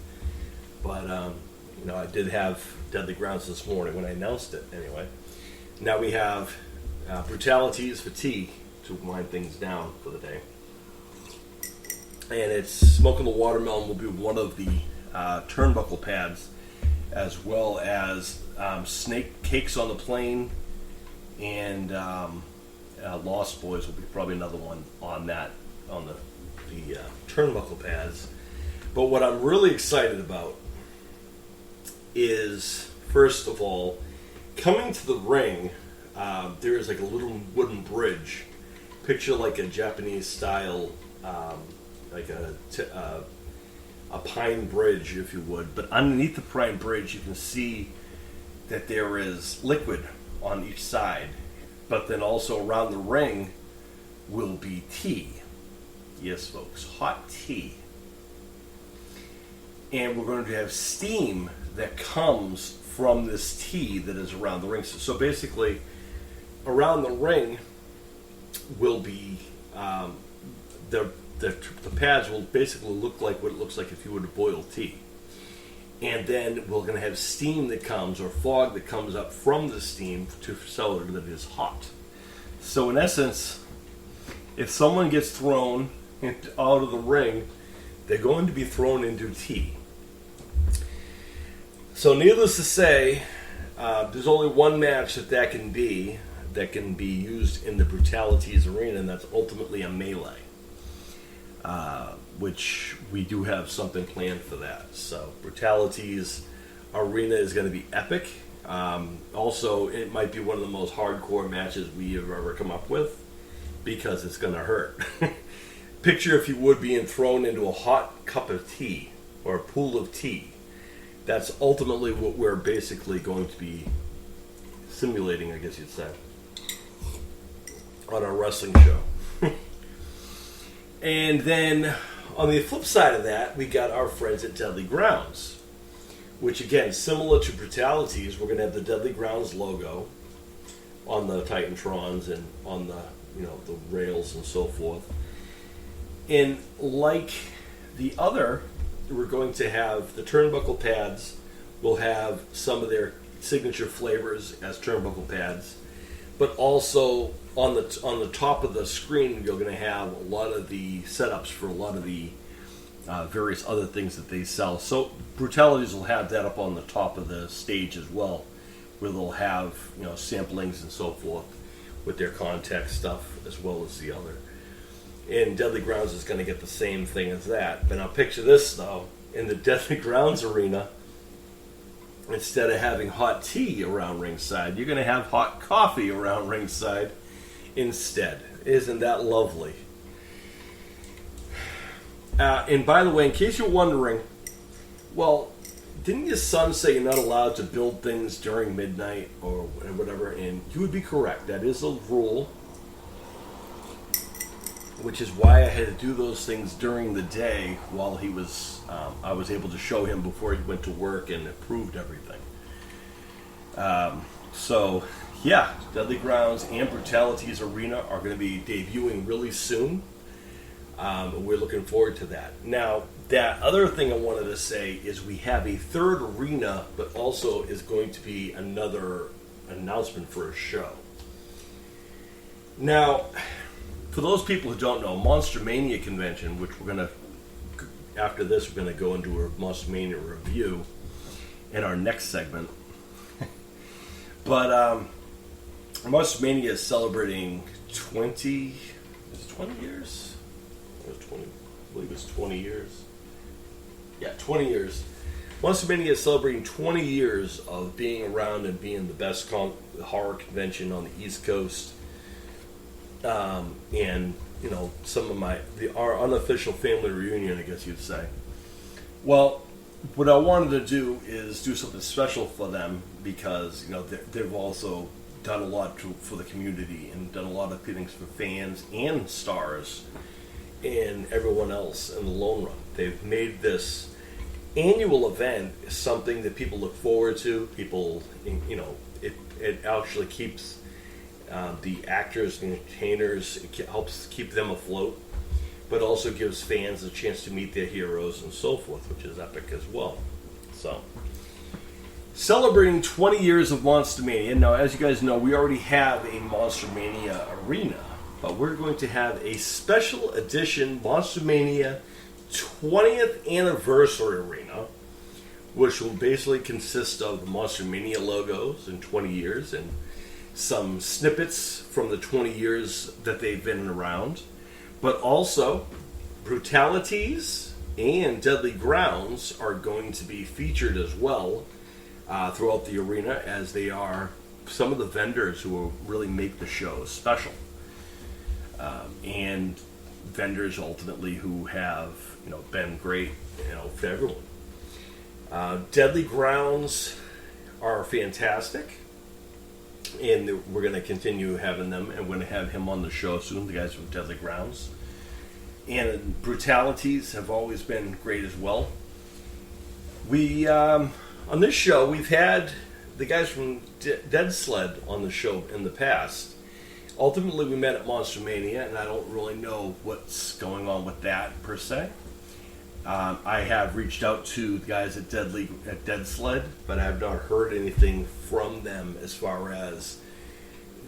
But, I did have Deadly Grounds this morning when I announced it anyway. Now we have Brutalities for tea to wind things down for the day. And it's Smoke on the Watermelon will be one of the turnbuckle pads, as well as Snake Cakes on the Plane, and Lost Boys will be probably another one on the turnbuckle pads. But what I'm really excited about is, first of all, coming to the ring, there is like a little wooden bridge. Picture like a Japanese style, like a pine bridge, if you would. But underneath the pine bridge, you can see that there is liquid on each side. But then also around the ring, will be tea. Yes, folks, hot tea. And we're going to have steam that comes from this tea that is around the ring. So basically, around the ring will be the pads will basically look like what it looks like if you were to boil tea. And then we're going to have steam that comes, or fog that comes up from the steam to sell it that is hot. So in essence, if someone gets thrown out of the ring, they're going to be thrown into tea. So needless to say, there's only one match that can be used in the Brutalities arena, and that's ultimately a melee. Which we do have something planned for that. So Brutalities arena is going to be epic. Also, it might be one of the most hardcore matches we have ever come up with, because it's going to hurt. Picture, if you would, being thrown into a hot cup of tea or a pool of tea. That's ultimately what we're basically going to be simulating, I guess you'd say, on our wrestling show. And then on the flip side of that, we got our friends at Deadly Grounds, which again, similar to Brutalities, we're going to have the Deadly Grounds logo on the Titantrons and on the the rails and so forth. And like the other, we're going to have the turnbuckle pads will have some of their signature flavors as turnbuckle pads, but also on the top of the screen you're going to have a lot of the setups for a lot of the various other things that they sell. So Brutalities will have that up on the top of the stage as well, where they'll have samplings and so forth with their contact stuff as well as the other. And Deadly Grounds is going to get the same thing as that. But now picture this, though. In the Deadly Grounds arena, instead of having hot tea around ringside, you're going to have hot coffee around ringside instead. Isn't that lovely? And by the way, in case you're wondering, well, didn't your son say you're not allowed to build things during midnight or whatever? And you would be correct. That is a rule, which is why I had to do those things during the day while he was, I was able to show him before he went to work and approved everything. So, yeah, Deadly Grounds and Brutalities Arena are going to be debuting really soon. We're looking forward to that. Now, that other thing I wanted to say is we have a third arena, but also is going to be another announcement for a show. Now, for those people who don't know, Monster Mania convention, which we're going to, after this, we're going to go into a Monster Mania review in our next segment. But Monster Mania is celebrating 20 years? I believe it's 20 years. Yeah, 20 years. Monster Mania is celebrating 20 years of being around and being the best horror convention on the East Coast. And some of our unofficial family reunion, I guess you'd say. Well, what I wanted to do is do something special for them, because they've also done a lot for the community and done a lot of things for fans and stars and everyone else in the long run. They've made this annual event something that people look forward to. People, it actually keeps the actors and entertainers, it helps keep them afloat, but also gives fans a chance to meet their heroes and so forth, which is epic as well. So, celebrating 20 years of Monster Mania. Now, as you guys know, we already have a Monster Mania arena, but we're going to have a special edition Monster Mania 20th Anniversary Arena, which will basically consist of the Monster Mania logos in 20 years and some snippets from the 20 years that they've been around, but also Brutalities and Deadly Grounds are going to be featured as well throughout the arena, as they are some of the vendors who will really make the show special. And vendors ultimately who have been great for everyone. Deadly Grounds are fantastic. and we're going to continue having them, and we're going to have him on the show soon, the guys from Deadly Grounds. And Brutalities have always been great as well. We, on this show, we've had the guys from Dead Sled on the show in the past. Ultimately, we met at Monster Mania, and I don't really know what's going on with that, per se. I have reached out to the guys at Dead Sled, but I have not heard anything from them as far as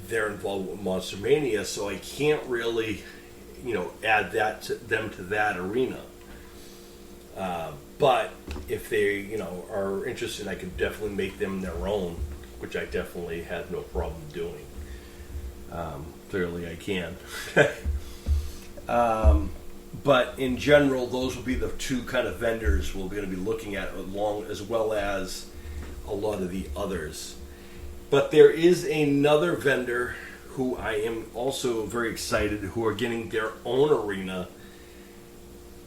their involvement with Monster Mania, so I can't really, add them to that arena. But if they, are interested, I could definitely make them their own, which I definitely have no problem doing. Clearly, I can. But in general, those will be the two kind of vendors we're going to be looking at, along as well as a lot of the others. But there is another vendor who I am also very excited, who are getting their own arena.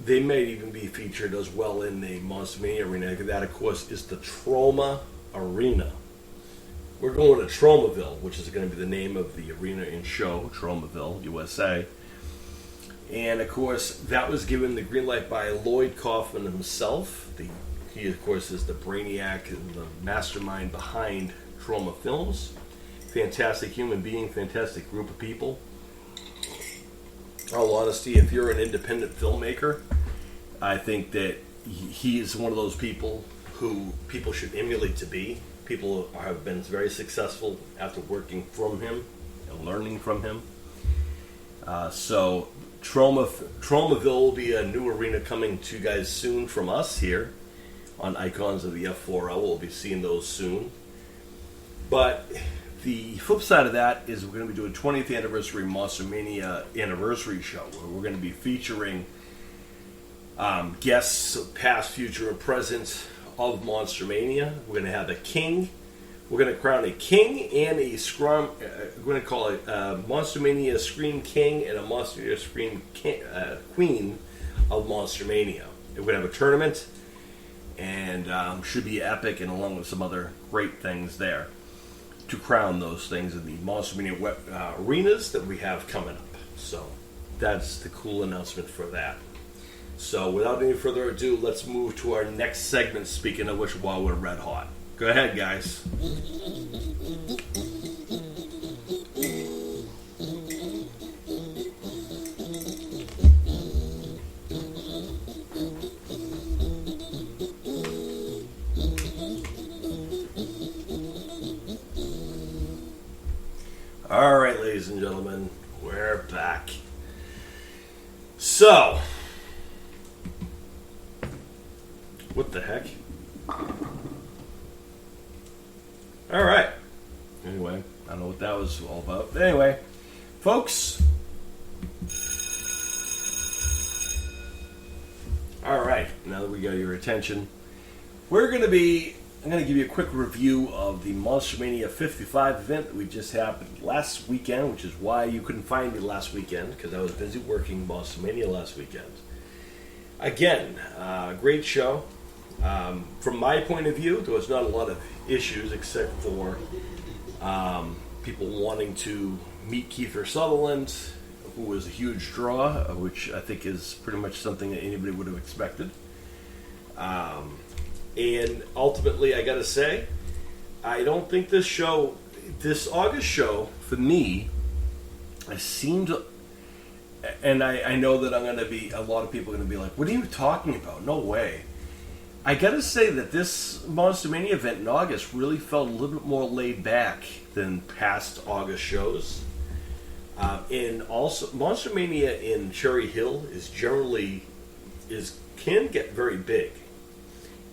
They may even be featured as well in the Monster Mania arena. That, of course, is the Trauma Arena. We're going to Tromaville, which is going to be the name of the arena and show, Tromaville, USA. And, of course, that was given the green light by Lloyd Kaufman himself. He, of course, is the brainiac and the mastermind behind Trauma Films. Fantastic human being, fantastic group of people. In all honesty, if you're an independent filmmaker, I think that he is one of those people who people should emulate to be. People have been very successful after working from him and learning from him. So Tromaville will be a new arena coming to you guys soon from us here on Icons of the F4L. We'll be seeing those soon. But the flip side of that is we're going to be doing 20th anniversary Monster Mania anniversary show, where we're going to be featuring guests, past, future, and present of Monster Mania. We're going to have a king. We're going to crown a king and a scrum. We're going to call it Monster Mania Scream King and a Monster Mania Scream Queen of Monster Mania. We're going to have a tournament, and should be epic, and along with some other great things there to crown those things in the Monster Mania arenas that we have coming up. So that's the cool announcement for that. So without any further ado, let's move to our next segment, speaking of which, while we're red hot. Go ahead, guys. All right, ladies and gentlemen, we're back. So, what the heck? All right. Anyway, I don't know what that was all about. But anyway, folks. All right. Now that we got your attention, I'm going to give you a quick review of the Monster Mania 55 event that we just happened last weekend, which is why you couldn't find me last weekend, because I was busy working Monster Mania last weekend. Again, great show. From my point of view, there was not a lot of issues except for people wanting to meet Kiefer Sutherland, who was a huge draw, which I think is pretty much something that anybody would have expected. And ultimately, I gotta say, I don't think this August show, for me, and I know that a lot of people are gonna be like, what are you talking about? No way. I gotta say that this Monster Mania event in August really felt a little bit more laid back than past August shows. And also, Monster Mania in Cherry Hill can get very big.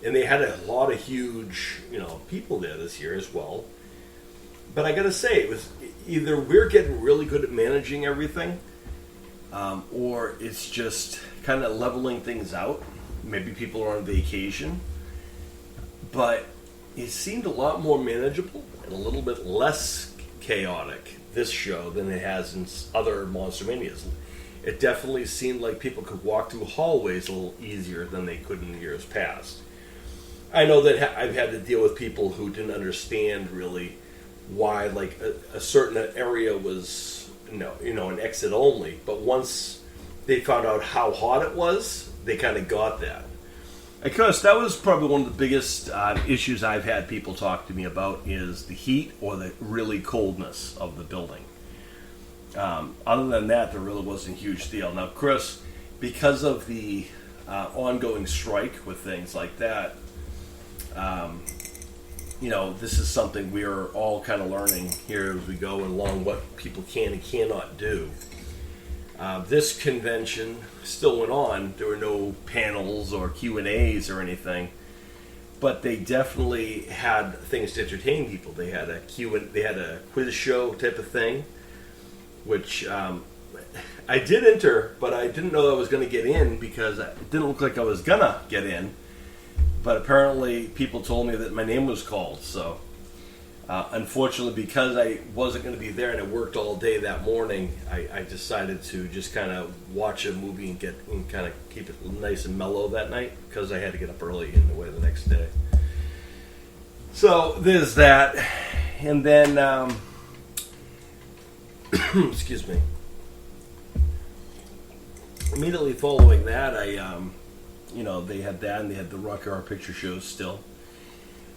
And they had a lot of huge, people there this year as well. But I gotta say, it was either we're getting really good at managing everything, or it's just kind of leveling things out. Maybe people are on vacation. But it seemed a lot more manageable and a little bit less chaotic this show than it has in other Monster Manias. It definitely seemed like people could walk through hallways a little easier than they could in years past. I know that I've had to deal with people who didn't understand really why like a certain area was an exit only. But once they found out how hot it was, they kind of got that. Of course, that was probably one of the biggest issues I've had people talk to me about is the heat or the really coldness of the building. Other than that, there really wasn't a huge deal. Now, Chris, because of the ongoing strike with things like that, this is something we are all kind of learning here as we go along what people can and cannot do. This convention still went on. There were no panels or Q&As or anything, but they definitely had things to entertain people. They had a quiz show type of thing, which I did enter, but I didn't know I was going to get in because it didn't look like I was going to get in. But apparently people told me that my name was called. So unfortunately, because I wasn't going to be there and I worked all day that morning, I decided to just kind of watch a movie and kind of keep it nice and mellow that night because I had to get up early in the way the next day. So there's that. And then, excuse me. Immediately following that, they had that and they had the Rock Horror Picture Shows still.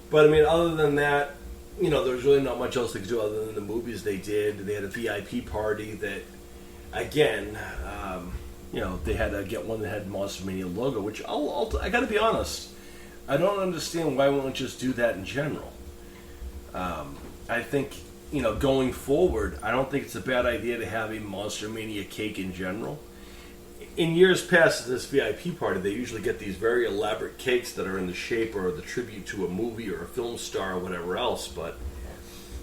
But I mean, other than that, there's really not much else they could do other than the movies they did. They had a VIP party that, again, they had to get one that had Monster Mania logo, which I got to be honest, I don't understand why we won't just do that in general. I think, going forward, I don't think it's a bad idea to have a Monster Mania cake in general. In years past, at this VIP party, they usually get these very elaborate cakes that are in the shape or the tribute to a movie or a film star or whatever else. But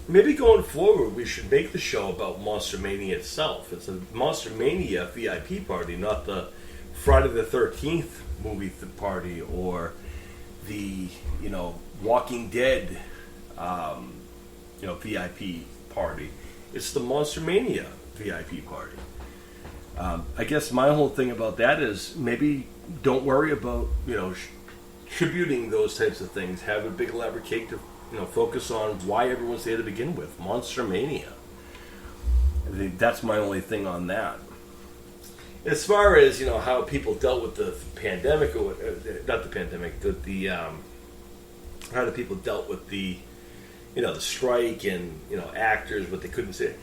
maybe going forward, we should make the show about Monster Mania itself. It's a Monster Mania VIP party, not the Friday the 13th movie party or the Walking Dead VIP party. It's the Monster Mania VIP party. I guess my whole thing about that is maybe don't worry about, tributing those types of things. Have a big elaborate cake to, focus on why everyone's there to begin with. Monster Mania. I think that's my only thing on that. As far as, how people dealt with the pandemic, or not the pandemic, how the people dealt with the, the strike and, actors, what they couldn't say.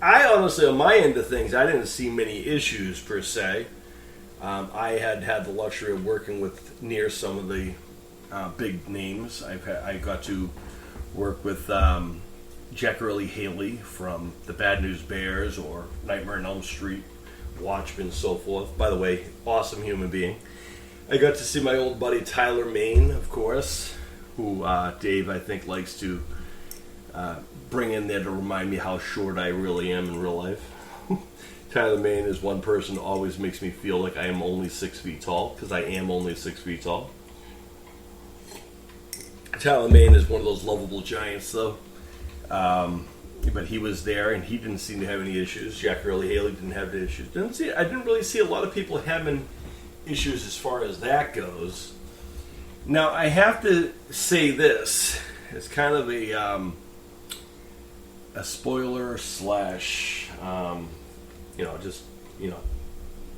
I honestly, on my end of things, I didn't see many issues per se. I had the luxury of working with near some of the big names. I got to work with Jackie Haley from the Bad News Bears or Nightmare on Elm Street, Watchmen, and so forth. By the way, awesome human being. I got to see my old buddy Tyler Main, of course, who Dave I think likes to bring in there to remind me how short I really am in real life. Tyler Main is one person who always makes me feel like I am only 6 feet tall, because I am only 6 feet tall. Tyler Main is one of those lovable giants, though. But he was there, and he didn't seem to have any issues. Jackie Haley didn't have any issues. I didn't really see a lot of people having issues as far as that goes. Now, I have to say this. It's kind of a spoiler slash,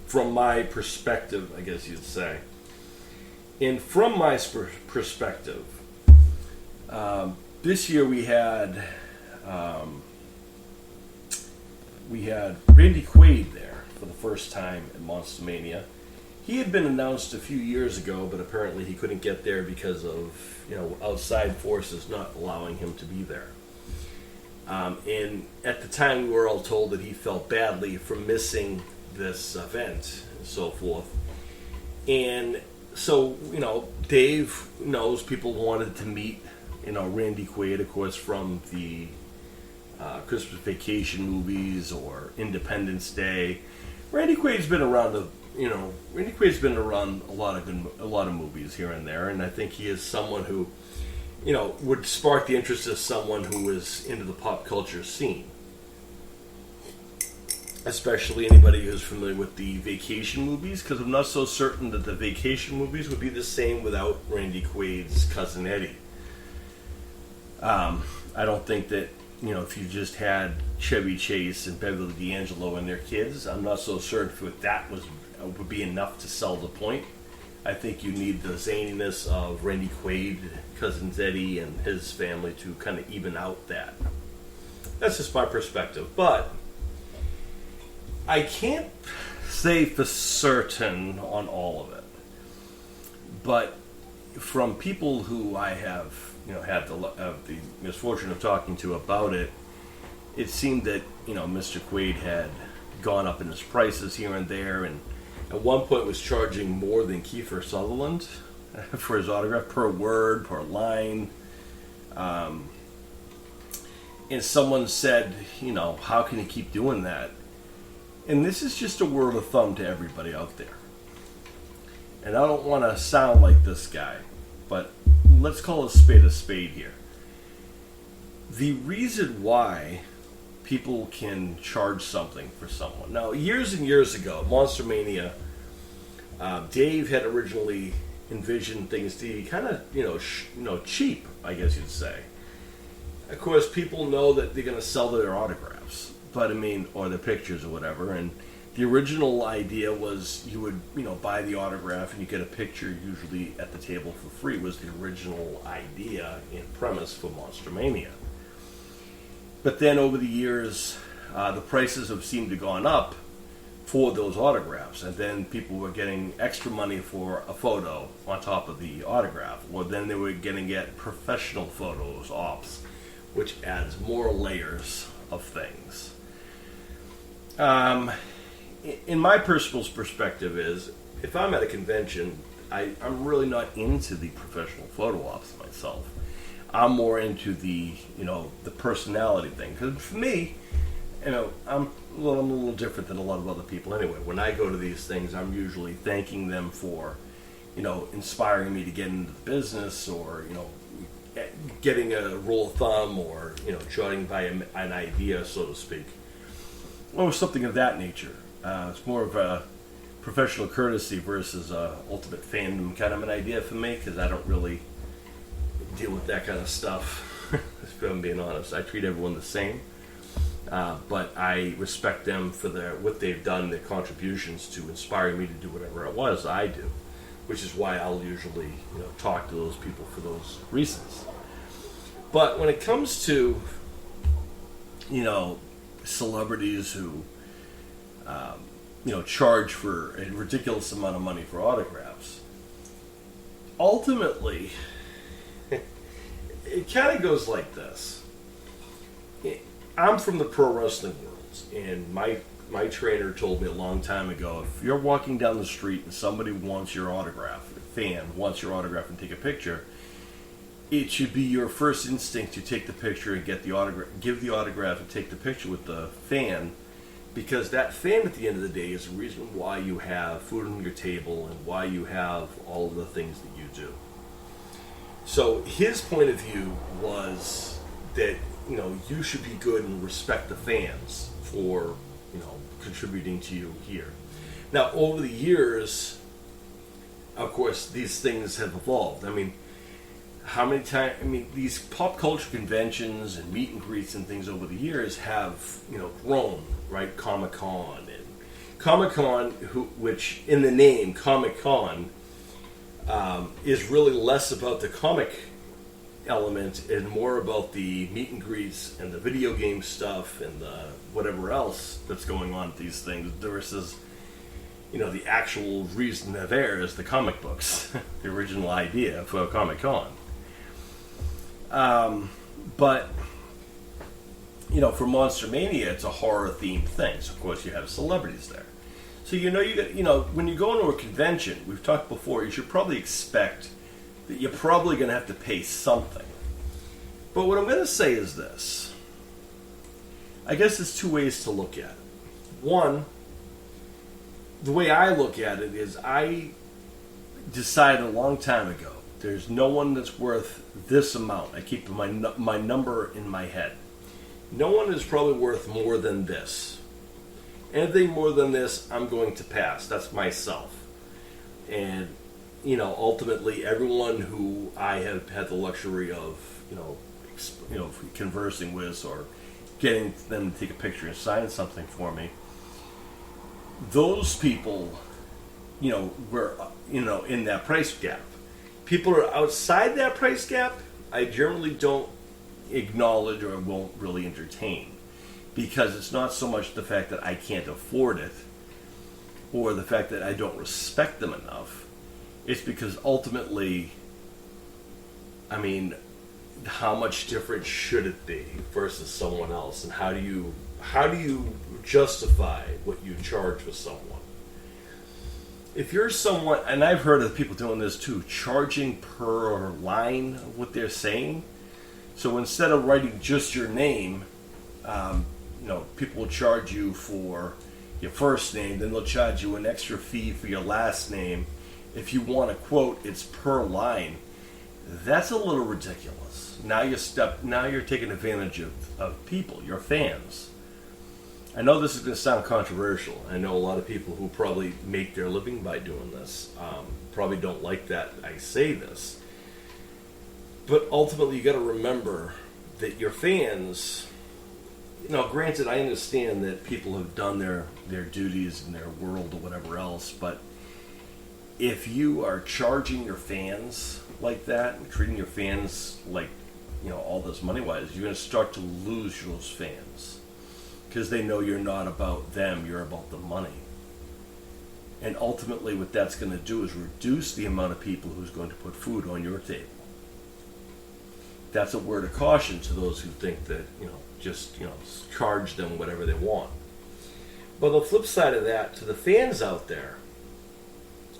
from my perspective, I guess you'd say. And from my perspective, this year we had Randy Quaid there for the first time at Monster Mania. He had been announced a few years ago, but apparently he couldn't get there because of outside forces not allowing him to be there. And at the time, we were all told that he felt badly for missing this event and so forth. And so, Dave knows people wanted to meet, Randy Quaid, of course, from the Christmas Vacation movies or Independence Day. Randy Quaid's been around a lot of movies here and there, and I think he is someone who would spark the interest of someone who is into the pop culture scene. Especially anybody who's familiar with the Vacation movies, because I'm not so certain that the Vacation movies would be the same without Randy Quaid's cousin Eddie. I don't think that if you just had Chevy Chase and Beverly D'Angelo and their kids, I'm not so certain if that would be enough to sell the point. I think you need the zaniness of Randy Quaid, Cousin Eddie, and his family to kind of even out that. That's just my perspective. But I can't say for certain on all of it. But from people who I have had the misfortune of talking to about it, it seemed that Mr. Quaid had gone up in his prices here and there, and at one point was charging more than Kiefer Sutherland for his autograph per word, per line. And someone said, how can he keep doing that? And this is just a word of thumb to everybody out there. And I don't want to sound like this guy, but let's call a spade here. The reason why people can charge something for someone. Now, years and years ago, Monster Mania, Dave had originally envisioned things to be kind of, cheap, I guess you'd say. Of course, people know that they're going to sell their autographs, or their pictures or whatever, and the original idea was you would, buy the autograph and you get a picture usually at the table for free, was the original idea and premise for Monster Mania. But then over the years, the prices have seemed to gone up for those autographs, and then people were getting extra money for a photo on top of the autograph, or then they were going to get professional photos, ops, which adds more layers of things. In my personal perspective is, if I'm at a convention, I'm really not into the professional photo ops myself. I'm more into the personality thing. Because for me, I'm a little different than a lot of other people anyway. When I go to these things, I'm usually thanking them for, inspiring me to get into the business, or, getting a rule of thumb, or, jotting by an idea, so to speak. Or something of that nature. It's more of a professional courtesy versus ultimate fandom kind of an idea for me, because I don't really deal with that kind of stuff, if I'm being honest. I treat everyone the same, but I respect them for what they've done, their contributions to inspiring me to do whatever it was I do, which is why I'll usually talk to those people for those reasons. But when it comes to celebrities who charge for a ridiculous amount of money for autographs, ultimately it kind of goes like this. I'm from the pro wrestling world, and my trainer told me a long time ago, if you're walking down the street and somebody wants your autograph, a fan wants your autograph and take a picture, it should be your first instinct to take the picture and get the autograph, give the autograph and take the picture with the fan, because that fan at the end of the day is the reason why you have food on your table and why you have all of the things that you do. So his point of view was that you should be good and respect the fans for contributing to you here. Now, over the years, of course, these things have evolved. How many times? These pop culture conventions and meet and greets and things over the years have grown, right? Comic-Con, which in the name Comic-Con is really less about the comic element and more about the meet and greets and the video game stuff and the whatever else that's going on at these things versus the actual reason they're there is the comic books, the original idea for Comic-Con. But for Monster Mania, it's a horror themed thing, so of course you have celebrities there. So you get when you go into a convention, we've talked before, you should probably expect that you're probably going to have to pay something. But what I'm going to say is this. I guess there's two ways to look at it. One, the way I look at it is I decided a long time ago, there's no one that's worth this amount. I keep my number in my head. No one is probably worth more than this. Anything more than this, I'm going to pass. That's myself. And ultimately, everyone who I have had the luxury of, conversing with or getting them to take a picture and sign something for me. Those people, were, in that price gap. People are outside that price gap, I generally don't acknowledge or won't really entertain, because it's not so much the fact that I can't afford it or the fact that I don't respect them enough. It's because ultimately, how much different should it be versus someone else, and how do you justify what you charge for someone? If you're someone, and I've heard of people doing this too, charging per line of what they're saying. So instead of writing just your name, people will charge you for your first name, then they'll charge you an extra fee for your last name. If you want a quote, it's per line. That's a little ridiculous. Now you're taking advantage of people, your fans. I know this is going to sound controversial. I know a lot of people who probably make their living by doing this probably don't like that I say this. But ultimately, you got to remember that your fans, granted, I understand that people have done their duties in their world or whatever else, but if you are charging your fans like that and treating your fans like, all this money-wise, you're going to start to lose those fans. Because they know you're not about them, you're about the money. And ultimately what that's going to do is reduce the amount of people who's going to put food on your table. That's a word of caution to those who think that, just charge them whatever they want. But the flip side of that, to the fans out there,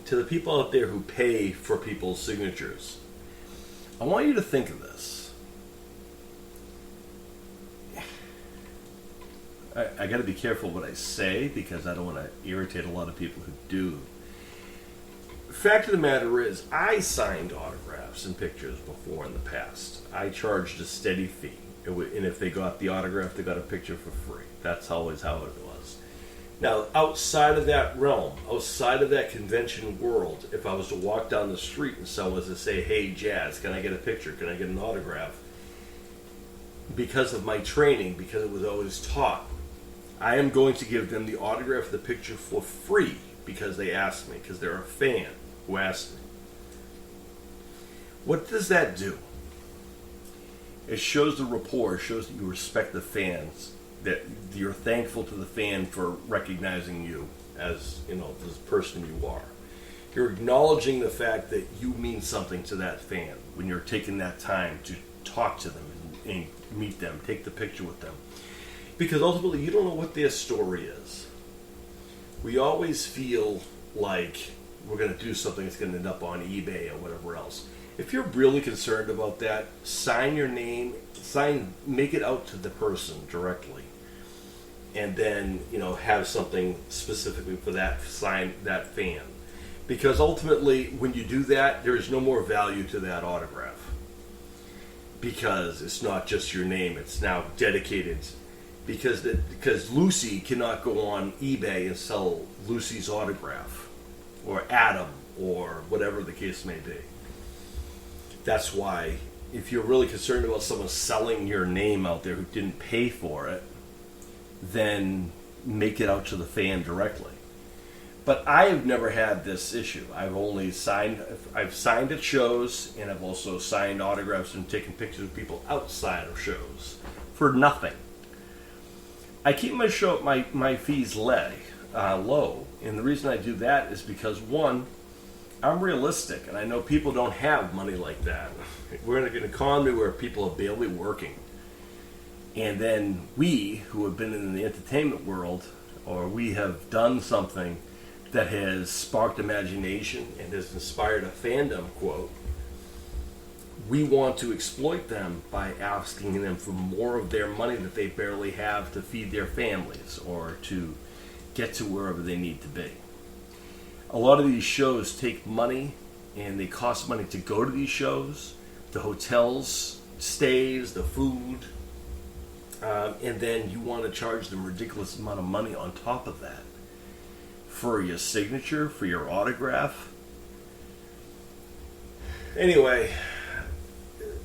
to the people out there who pay for people's signatures, I want you to think of this. I got to be careful what I say because I don't want to irritate a lot of people who do. Fact of the matter is, I signed autographs and pictures before in the past. I charged a steady fee, and if they got the autograph, they got a picture for free. That's always how it was. Now, outside of that realm, outside of that convention world, if I was to walk down the street and someone was to say, "Hey, Jazz, can I get a picture? Can I get an autograph?" Because of my training, because it was always taught, I am going to give them the autograph of the picture for free because they asked me, because they're a fan who asked me. What does that do? It shows the rapport, it shows that you respect the fans, that you're thankful to the fan for recognizing you as, this person you are. You're acknowledging the fact that you mean something to that fan when you're taking that time to talk to them and meet them, take the picture with them. Because ultimately, you don't know what their story is. We always feel like we're going to do something that's going to end up on eBay or whatever else. If you're really concerned about that, sign your name, make it out to the person directly, and then have something specifically for that fan. Because ultimately, when you do that, there is no more value to that autograph. Because it's not just your name; it's now dedicated. Because Lucy cannot go on eBay and sell Lucy's autograph, or Adam, or whatever the case may be. That's why, if you're really concerned about someone selling your name out there who didn't pay for it, then make it out to the fan directly. But I have never had this issue. I've signed at shows, and I've also signed autographs and taken pictures of people outside of shows for nothing. I keep my fees low, and the reason I do that is because, one, I'm realistic, and I know people don't have money like that. We're in an economy where people are barely working, and then we, who have been in the entertainment world, or we have done something that has sparked imagination and has inspired a fandom, quote, we want to exploit them by asking them for more of their money that they barely have to feed their families or to get to wherever they need to be. A lot of these shows take money, and they cost money to go to these shows, the hotels, stays, the food, and then you want to charge them a ridiculous amount of money on top of that for your signature, for your autograph. Anyway,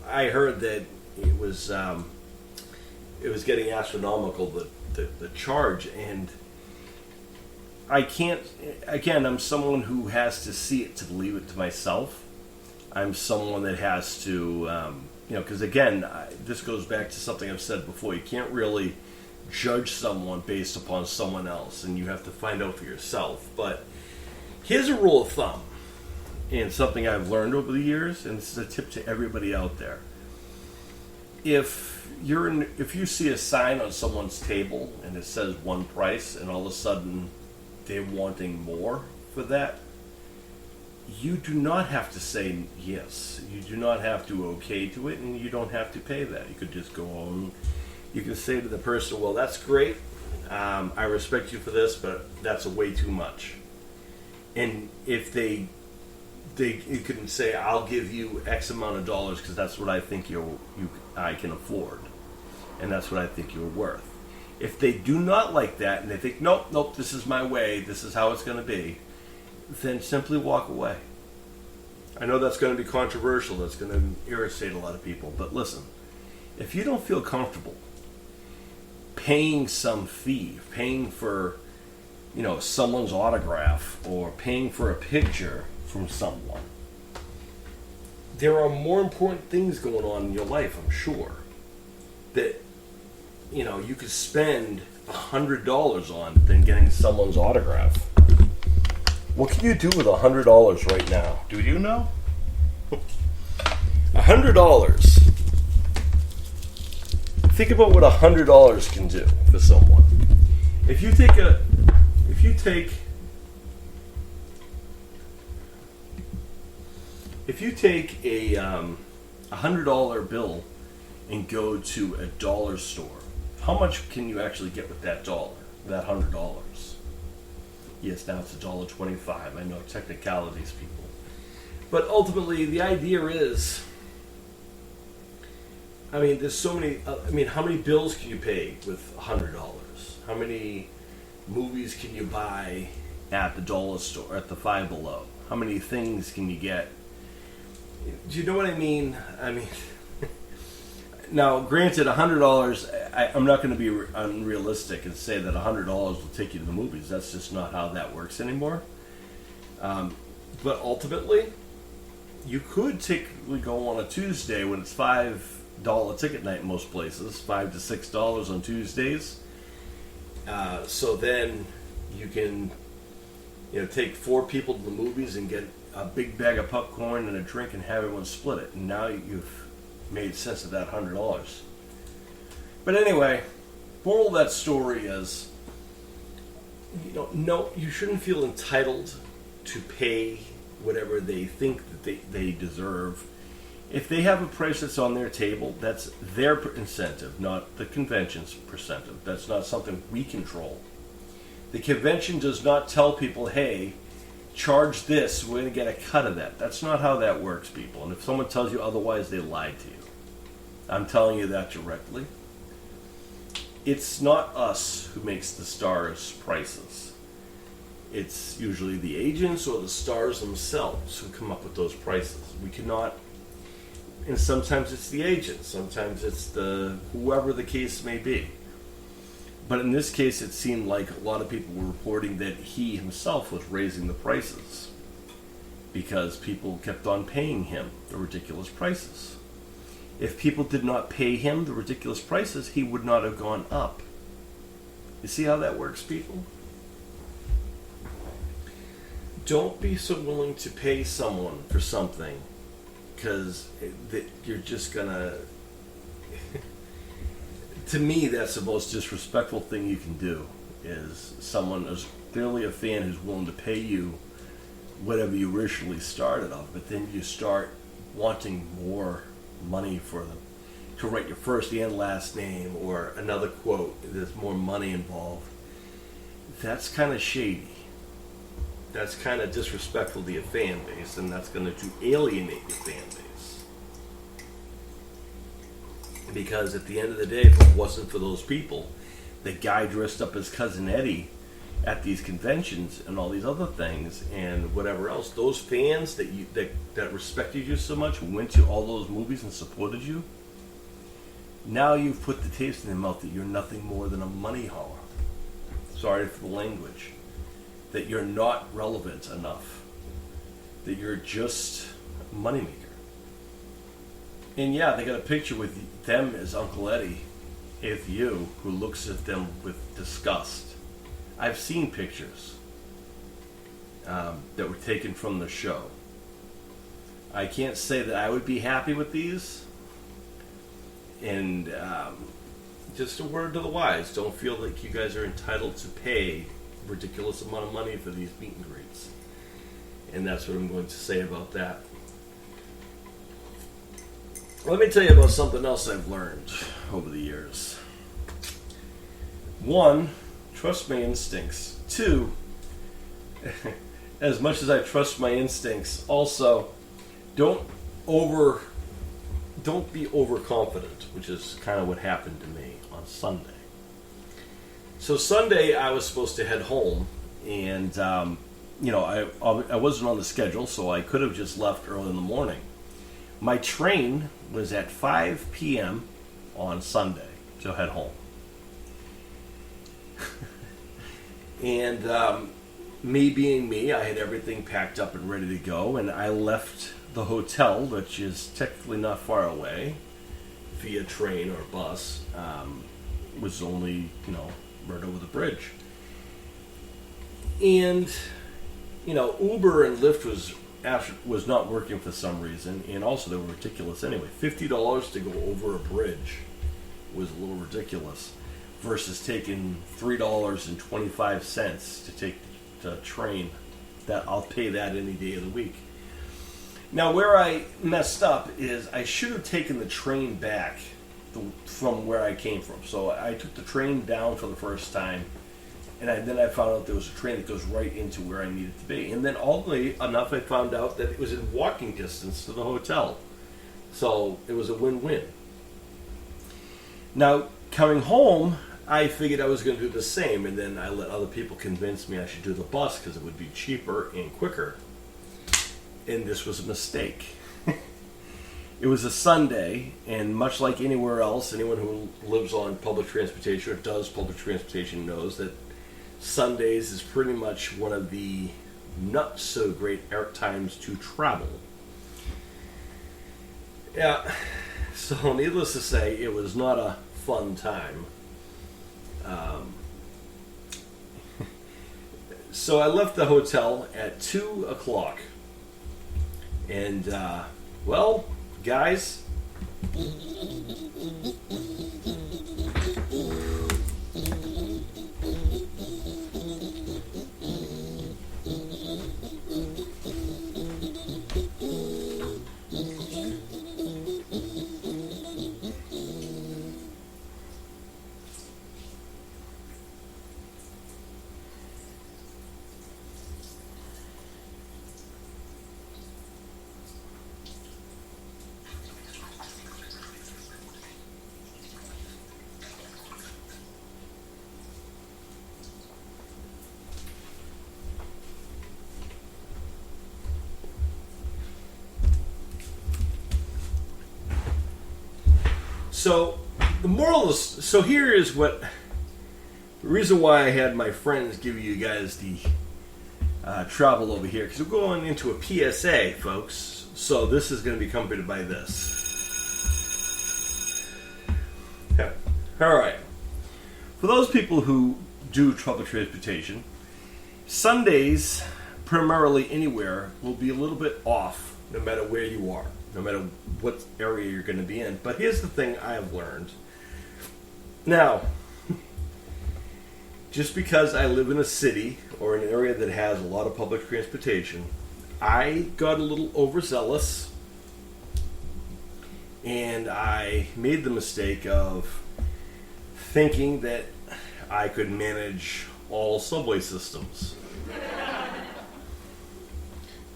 I heard that it was getting astronomical, the charge, and I can't. Again, I'm someone who has to see it to believe it to myself. I'm someone that has to, because again, this goes back to something I've said before. You can't really judge someone based upon someone else, and you have to find out for yourself. But here's a rule of thumb, and something I've learned over the years, and this is a tip to everybody out there. If you see a sign on someone's table and it says one price, and all of a sudden they're wanting more for that, you do not have to say yes. You do not have to okay to it, and you don't have to pay that. You could just go on. You can say to the person, well, that's great. I respect you for this, but that's way too much. And if you can say, I'll give you X amount of dollars because that's what I think I can afford, and that's what I think you're worth. If they do not like that, and they think, nope, this is my way, this is how it's going to be, then simply walk away. I know that's going to be controversial, that's going to irritate a lot of people, but listen, if you don't feel comfortable paying some fee, paying for, someone's autograph, or paying for a picture from someone, there are more important things going on in your life, I'm sure, that you could spend $100 on than getting someone's autograph. What can you do with $100 right now? Do you know? $100. Think about what $100 can do for someone. If you take a $100 bill and go to a dollar store, how much can you actually get with that dollar, that $100? Yes, now it's $1.25. I know technicalities, people. But ultimately, the idea is, there's so many, how many bills can you pay with $100? How many movies can you buy at the dollar store, at the Five Below? How many things can you get? Do you know what I mean? Now, granted, $100, I'm not going to be unrealistic and say that $100 will take you to the movies. That's just not how that works anymore. But ultimately, you could technically go on a Tuesday when it's $5 ticket night in most places, $5 to $6 on Tuesdays. So then you can, take 4 people to the movies and get a big bag of popcorn and a drink and have everyone split it. And now you've made sense of that $100. But anyway, moral of that story is, no, you shouldn't feel entitled to pay whatever they think that they deserve. If they have a price that's on their table, that's their incentive, not the convention's incentive. That's not something we control. The convention does not tell people, hey, charge this, we're going to get a cut of that. That's not how that works, people. And if someone tells you otherwise, they lied to you. I'm telling you that directly. It's not us who makes the stars' prices. It's usually the agents or the stars themselves who come up with those prices. We cannot, and sometimes it's the agents, sometimes it's whoever the case may be. But in this case, it seemed like a lot of people were reporting that he himself was raising the prices because people kept on paying him the ridiculous prices. If people did not pay him the ridiculous prices, he would not have gone up. You see how that works, people? Don't be so willing to pay someone for something because you're just gonna... To me, that's the most disrespectful thing you can do, is someone is clearly a fan who's willing to pay you whatever you originally started off, but then you start wanting more money for them to write your first and last name or another quote. There's more money involved. That's kind of shady. That's kind of disrespectful to your fan base, and that's going to alienate your fan base. Because at the end of the day, if it wasn't for those people, the guy dressed up as Cousin Eddie at these conventions and all these other things and whatever else, those fans that respected you so much, who went to all those movies and supported you, Now you've put the taste in their mouth that you're nothing more than a money hauler. Sorry for the language. That you're not relevant enough. That you're just a moneymaker. And yeah, they got a picture with them as Uncle Eddie with you, who looks at them with disgust. I've seen pictures that were taken from the show. I can't say that I would be happy with these. And just a word to the wise, don't feel like you guys are entitled to pay a ridiculous amount of money for these meet and greets. And that's what I'm going to say about that. Let me tell you about something else I've learned over the years. 1, trust my instincts. 2, as much as I trust my instincts, also don't be overconfident, which is kind of what happened to me on Sunday. So Sunday I was supposed to head home, and I wasn't on the schedule, so I could have just left early in the morning. My train was at 5 p.m. on Sunday to head home. And me being me, I had everything packed up and ready to go, and I left the hotel, which is technically not far away, via train or bus, was only, right over the bridge. And, Uber and Lyft was not working for some reason, and also they were ridiculous anyway. $50 to go over a bridge was a little ridiculous, versus taking $3.25 to take the train. That I'll pay that any day of the week. Now, where I messed up is I should have taken the train back from where I came from. So I took the train down for the first time, and then I found out there was a train that goes right into where I needed to be. And then, oddly enough, I found out that it was in walking distance to the hotel. So it was a win-win. Now, coming home, I figured I was going to do the same, and then I let other people convince me I should do the bus because it would be cheaper and quicker. And this was a mistake. It was a Sunday, and much like anywhere else, anyone who lives on public transportation or does public transportation knows that Sundays is pretty much one of the not so great times to travel. Yeah, so needless to say, it was not a fun time. So I left the hotel at 2 o'clock. And, well, guys, so the moral is, so here is what the reason why I had my friends give you guys the travel over here, because we're going into a PSA, folks. So this is going to be accompanied by this. Yeah. All right. For those people who do public transportation, Sundays, primarily anywhere, will be a little bit off, no matter where you are, no matter what area you're going to be in. But here's the thing I have learned. Now, just because I live in a city or an area that has a lot of public transportation, I got a little overzealous, and I made the mistake of thinking that I could manage all subway systems.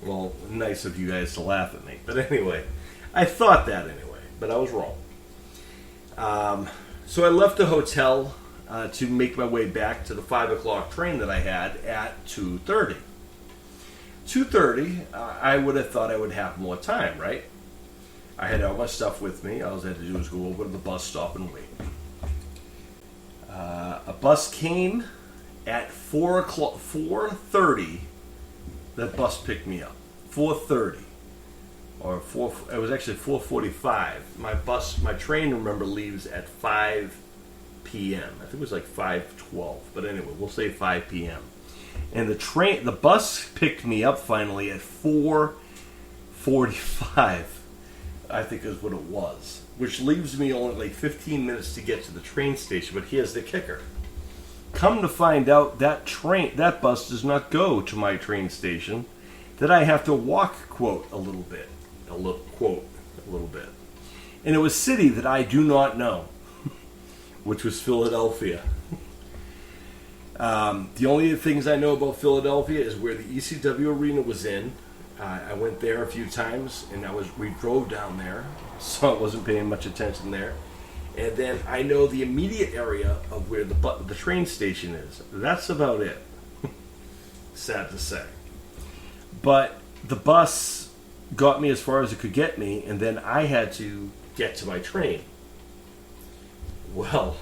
Well, nice of you guys to laugh at me. But anyway, I thought that anyway, but I was wrong. So I left the hotel to make my way back to the 5 o'clock train that I had at 2:30. 2:30, I would have thought I would have more time, right? I had all my stuff with me. All I had to do was go over to the bus stop and wait. A bus came at 4:30. That bus picked me up. 4:30. Or 4, it was actually 4:45. My train, remember, leaves at 5 p.m. I think it was like 5:12. But anyway, we'll say 5 p.m. And the bus picked me up finally at 4:45. I think is what it was. Which leaves me only like 15 minutes to get to the train station. But here's the kicker. Come to find out, that bus does not go to my train station. That I have to walk, a little bit. And it was a city that I do not know, which was Philadelphia. The only things I know about Philadelphia is where the ECW arena was in. I went there a few times, and we drove down there, so I wasn't paying much attention there. And then I know the immediate area of where the train station is. That's about it. Sad to say. But the bus got me as far as it could get me, and then I had to get to my train. Well,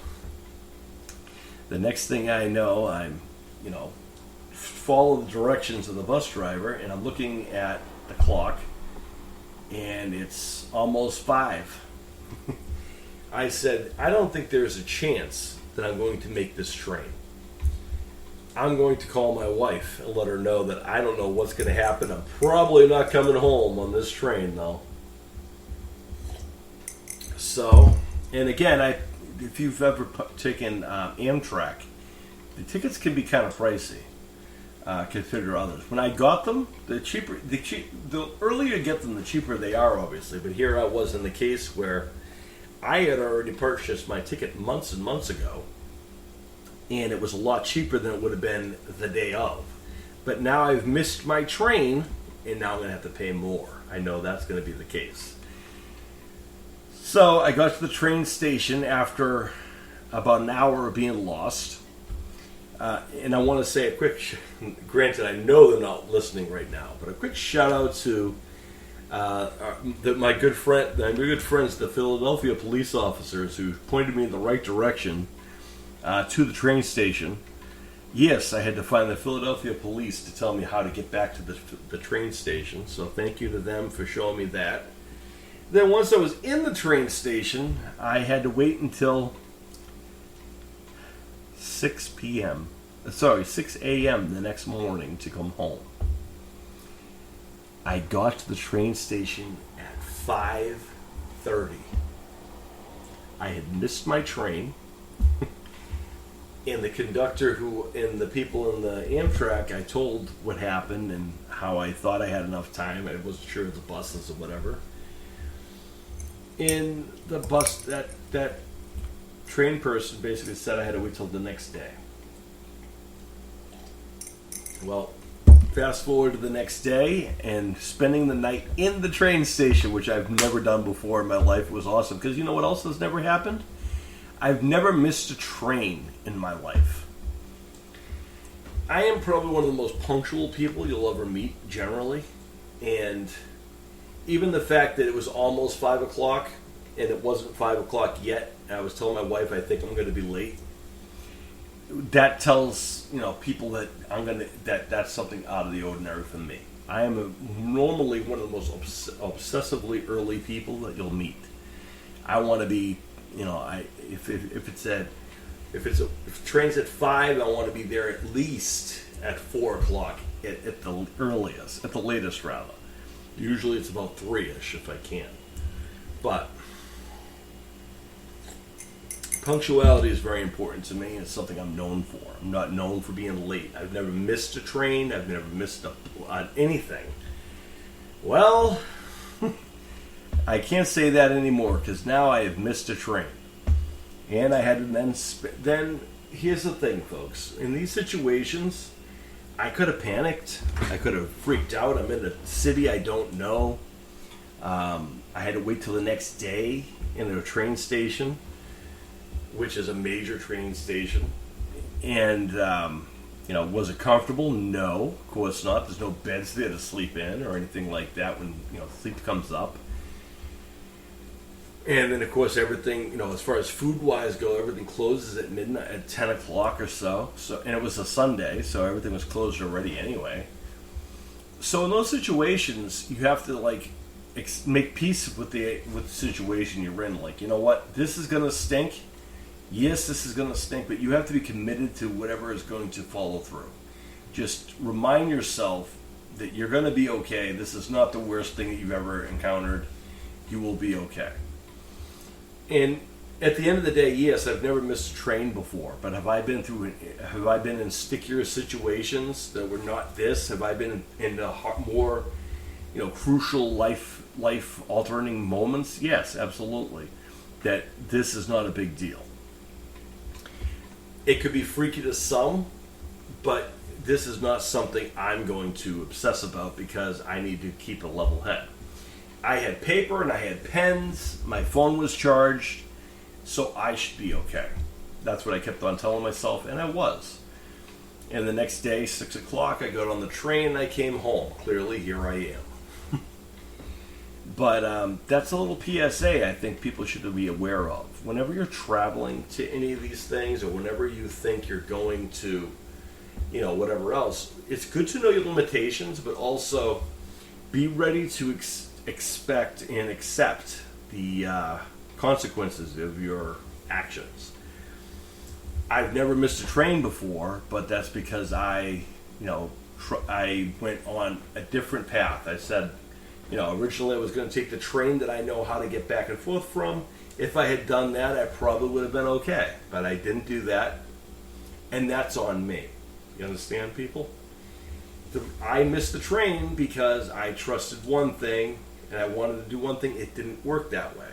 the next thing I know, I'm, follow the directions of the bus driver, and I'm looking at the clock, and it's almost 5. I said, I don't think there's a chance that I'm going to make this train. I'm going to call my wife and let her know that I don't know what's going to happen. I'm probably not coming home on this train, though. So, and again, if you've ever taken Amtrak, the tickets can be kind of pricey compared to others. When I got them, the earlier you get them, the cheaper they are, obviously. But here I was in the case where I had already purchased my ticket months and months ago, and it was a lot cheaper than it would have been the day of. But now I've missed my train, and now I'm going to have to pay more. I know that's going to be the case. So I got to the train station after about an hour of being lost. And I want to say a quick, granted I know they're not listening right now, but a quick shout out to my good friends, the Philadelphia police officers who pointed me in the right direction to the train station. Yes, I had to find the Philadelphia police to tell me how to get back to the train station, so thank you to them for showing me that. Then once I was in the train station, I had to wait until 6 a.m. the next morning to come home. I got to the train station at 5:30. I had missed my train, and the conductor and the people in the Amtrak, I told what happened and how I thought I had enough time. I wasn't sure of the buses or whatever. And the bus, that train person basically said I had to wait till the next day. Well, fast forward to the next day and spending the night in the train station, which I've never done before in my life. It was awesome because you know what else has never happened? I've never missed a train in my life. I am probably one of the most punctual people you'll ever meet, generally. And even the fact that it was almost 5 o'clock and it wasn't 5 o'clock yet, I was telling my wife I think I'm going to be late. That tells people that that's something out of the ordinary for me. I am normally one of the most obsessively early people that you'll meet. I want to be, if train's at 5, I want to be there at least at 4 o'clock at the earliest, at the latest rather. Usually it's about 3-ish if I can. But punctuality is very important to me. It's something I'm known for. I'm not known for being late. I've never missed a train. I've never missed anything. Well, I can't say that anymore because now I have missed a train. And I had to then here's the thing, folks. In these situations, I could have panicked. I could have freaked out. I'm in a city I don't know. I had to wait till the next day in a train station, which is a major train station. And, was it comfortable? No, of course not. There's no beds there to sleep in or anything like that when, sleep comes up. And then, of course, everything, as far as food-wise go, everything closes at midnight, at 10 o'clock or so. And it was a Sunday, so everything was closed already anyway. So in those situations, you have to, make peace with the situation you're in. Like, you know what? This is going to stink. Yes, this is going to stink, but you have to be committed to whatever is going to follow through. Just remind yourself that you're going to be okay. This is not the worst thing that you've ever encountered. You will be okay. And at the end of the day, yes, I've never missed a train before, but have I been in stickier situations that were not this? Have I been in more, crucial life-altering moments? Yes, absolutely. That this is not a big deal. It could be freaky to some, but this is not something I'm going to obsess about because I need to keep a level head. I had paper and I had pens. My phone was charged, so I should be okay. That's what I kept on telling myself, and I was. And the next day, 6 o'clock, I got on the train and I came home. Clearly, here I am. But that's a little PSA I think people should be aware of. Whenever you're traveling to any of these things, or whenever you think you're going to, whatever else, it's good to know your limitations, but also be ready to expect and accept the consequences of your actions. I've never missed a train before, but that's because I went on a different path. I said, originally I was going to take the train that I know how to get back and forth from. If I had done that, I probably would have been okay. But I didn't do that, and that's on me. You understand, people? I missed the train because I trusted one thing, and I wanted to do one thing. It didn't work that way.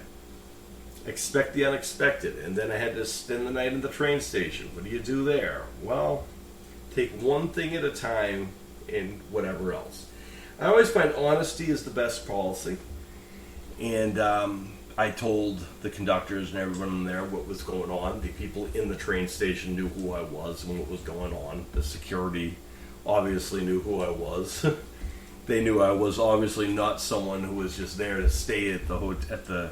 Expect the unexpected. And then I had to spend the night in the train station. What do you do there? Well, take one thing at a time and whatever else. I always find honesty is the best policy. And I told the conductors and everyone there what was going on. The people in the train station knew who I was and what was going on. The security obviously knew who I was. They knew I was obviously not someone who was just there to stay at the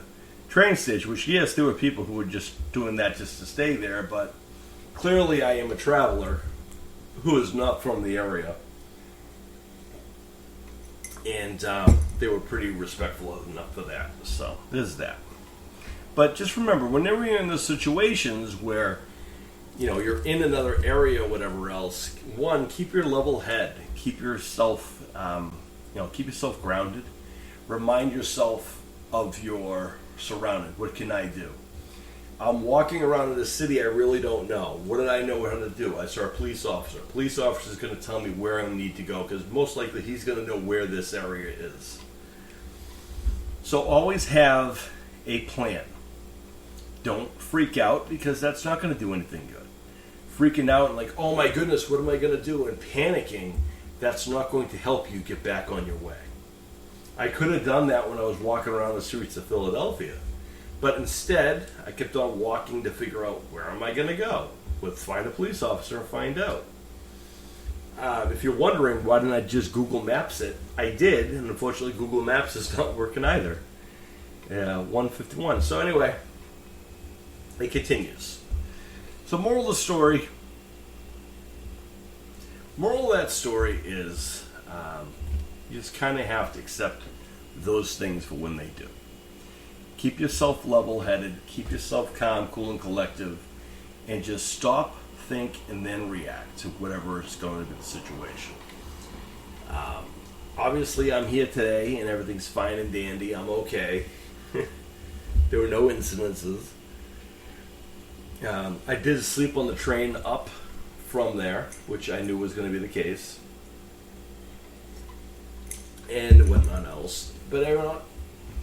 train station, which, yes, there were people who were just doing that just to stay there, but clearly I am a traveler who is not from the area. And they were pretty respectful enough for that. So there's that. But just remember, whenever you're in those situations where you're in another area or whatever else, one, keep your level head. Keep yourself, keep yourself grounded. Remind yourself of your surroundings. What can I do? I'm walking around in the city I really don't know. What did I know how to do? I saw a police officer. Police officer is going to tell me where I need to go because most likely he's going to know where this area is. So always have a plan. Don't freak out because that's not going to do anything good. Freaking out and oh my goodness, what am I going to do? And panicking, that's not going to help you get back on your way. I could have done that when I was walking around the streets of Philadelphia. But instead, I kept on walking to figure out where am I going to go. Let's find a police officer and find out. If you're wondering why didn't I just Google Maps it, I did, and unfortunately Google Maps is not working either. 151. So anyway, it continues. So moral of the story. Moral of that story is you just kind of have to accept those things for when they do. Keep yourself level-headed, keep yourself calm, cool, and collective, and just stop, think, and then react to whatever is going to be the situation. Obviously, I'm here today, and everything's fine and dandy. I'm okay. There were no incidences. I did sleep on the train up from there, which I knew was going to be the case, and whatnot else. But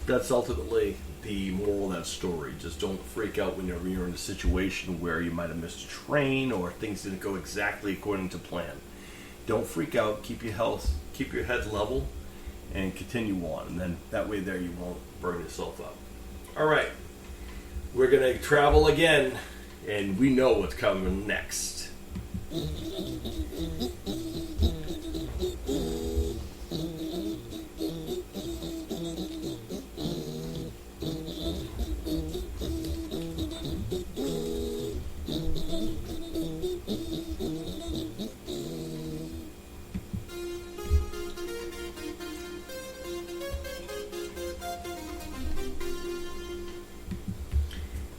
that's ultimately the moral of that story. Just don't freak out whenever you're in a situation where you might have missed a train or things didn't go exactly according to plan. Don't freak out. Keep your head level, and continue on. And then that way there you won't burn yourself up. All right, we're gonna travel again, and we know what's coming next.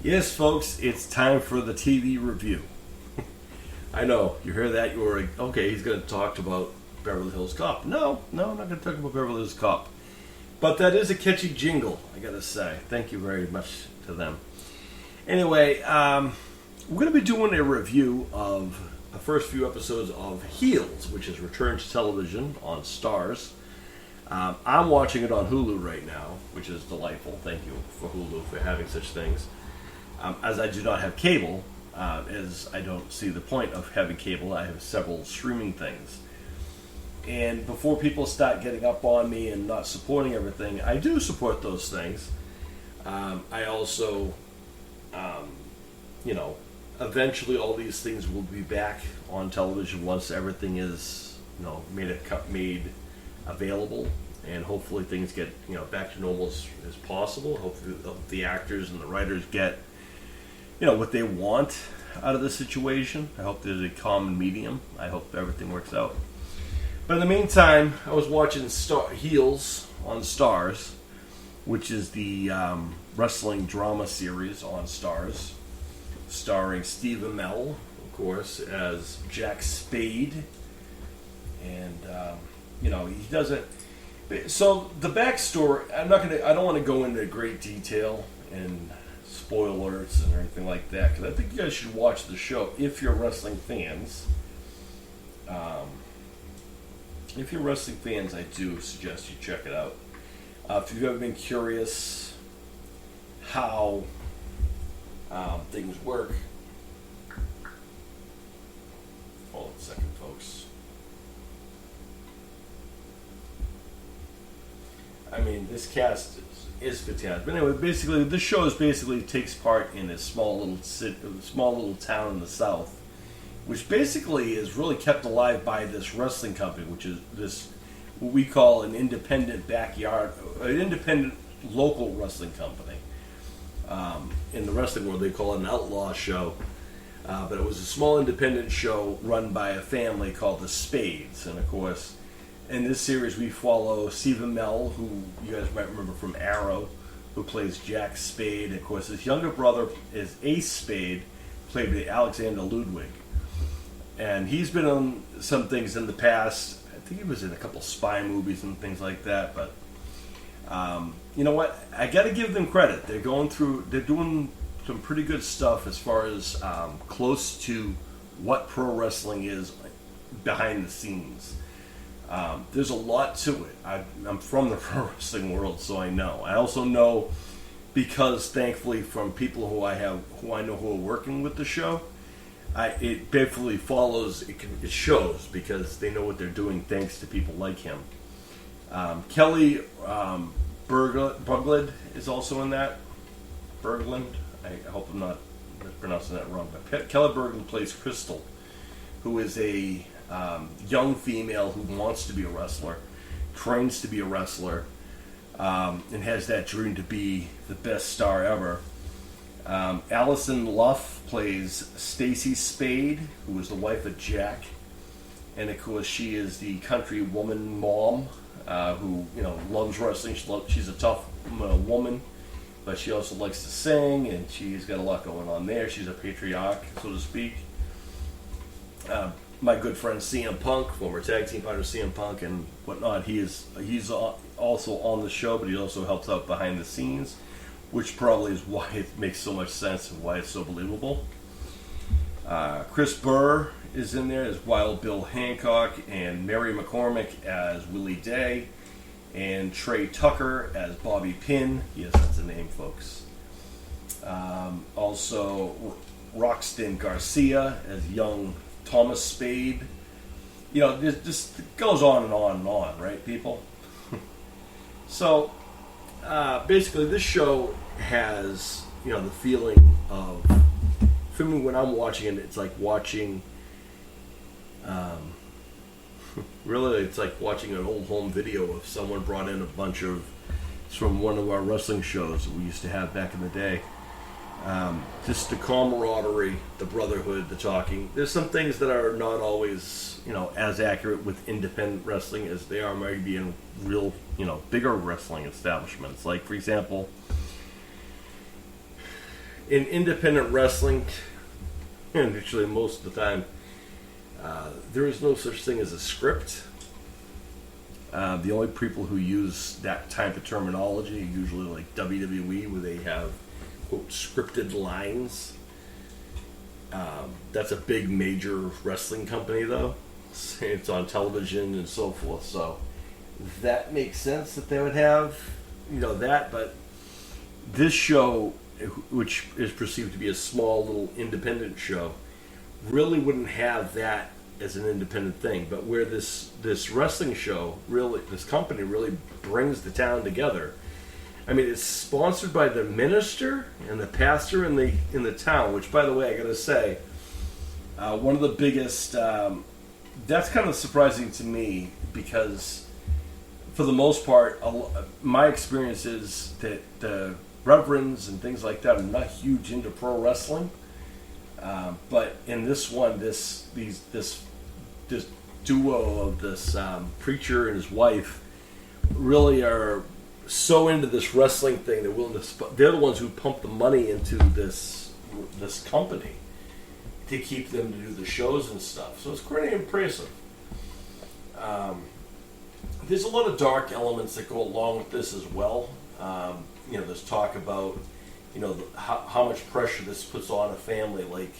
Yes, folks, it's time for the TV review. I know, you hear that, you were like, okay, he's going to talk about Beverly Hills Cop. No, I'm not going to talk about Beverly Hills Cop. But that is a catchy jingle, I got to say. Thank you very much to them. Anyway, we're going to be doing a review of the first few episodes of Heels, which is returned to television on Starz. I'm watching it on Hulu right now, which is delightful. Thank you for Hulu for having such things. As I do not have cable, as I don't see the point of having cable, I have several streaming things. And before people start getting up on me and not supporting everything, I do support those things. I also, eventually all these things will be back on television once everything is, made available. And hopefully things get, back to normal as possible. Hopefully the actors and the writers get what they want out of the situation. I hope there's a common medium. I hope everything works out. But in the meantime, I was watching Heels on Starz, which is the wrestling drama series on Starz, starring Steve Amell, of course, as Jack Spade. And, he doesn't... So, the backstory, I don't want to go into great detail and spoilers and everything like that, because I think you guys should watch the show if you're wrestling fans. If you're wrestling fans, I do suggest you check it out. If you've ever been curious how things work, hold on a second, folks. I mean, this cast is fantastic. But anyway, basically, this show takes part in a small little town in the South, which basically is really kept alive by this wrestling company, which is this what we call an independent local wrestling company. In the wrestling world, they call it an outlaw show. But it was a small independent show run by a family called the Spades. And of course, in this series, we follow Steve Amell, who you guys might remember from Arrow, who plays Jack Spade. And of course, his younger brother is Ace Spade, played by Alexander Ludwig. And he's been on some things in the past. I think he was in a couple spy movies and things like that. But you know what? I got to give them credit. They're doing some pretty good stuff as far as close to what pro wrestling is behind the scenes. There's a lot to it. I'm from the pro wrestling world, so I know. I also know because, thankfully, from people who I know who are working with the show, it basically follows. It shows because they know what they're doing thanks to people like him. Kelly Berglund is also in that. Berglund. I hope I'm not pronouncing that wrong. But Kelly Berglund plays Crystal, who is a young female who wants to be a wrestler, trains to be a wrestler, and has that dream to be the best star ever. Allison Luff plays Stacy Spade, who is the wife of Jack, and of course she is the country woman mom who loves wrestling. She's a tough woman, but she also likes to sing, and she's got a lot going on there. She's a patriarch, so to speak. My good friend CM Punk, former tag team partner CM Punk and whatnot, he's also on the show, but he also helps out behind the scenes, which probably is why it makes so much sense and why it's so believable. Chris Burr is in there as Wild Bill Hancock, and Mary McCormick as Willie Day, and Trey Tucker as Bobby Pinn. Yes, that's a name, folks. Also, Roxton Garcia as young Thomas Spade. It just goes on and on and on, right, people? So, basically, this show has, the feeling of, for me, when I'm watching it, it's like watching, really, it's like watching an old home video of someone brought in a bunch of, it's from one of our wrestling shows that we used to have back in the day. Just the camaraderie, the brotherhood, the talking. There's some things that are not always, as accurate with independent wrestling as they are maybe in real, bigger wrestling establishments. Like, for example, in independent wrestling, and actually most of the time, there is no such thing as a script. The only people who use that type of terminology are usually like WWE, where they have, quote, scripted lines. That's a big major wrestling company, though. It's on television and so forth, so that makes sense that they would have, that. But this show, which is perceived to be a small little independent show, really wouldn't have that as an independent thing. But where this wrestling show, really, this company really brings the town together. I mean, it's sponsored by the minister and the pastor in the town, which, by the way, I gotta say, one of the biggest. That's kind of surprising to me, because for the most part, my experience is that the reverends and things like that are not huge into pro wrestling. But in this one, this duo of this preacher and his wife really are so into this wrestling thing. They're the ones who pump the money into this company to keep them to do the shows and stuff. So it's pretty impressive. There's a lot of dark elements that go along with this as well. There's talk about, how much pressure this puts on a family. Like,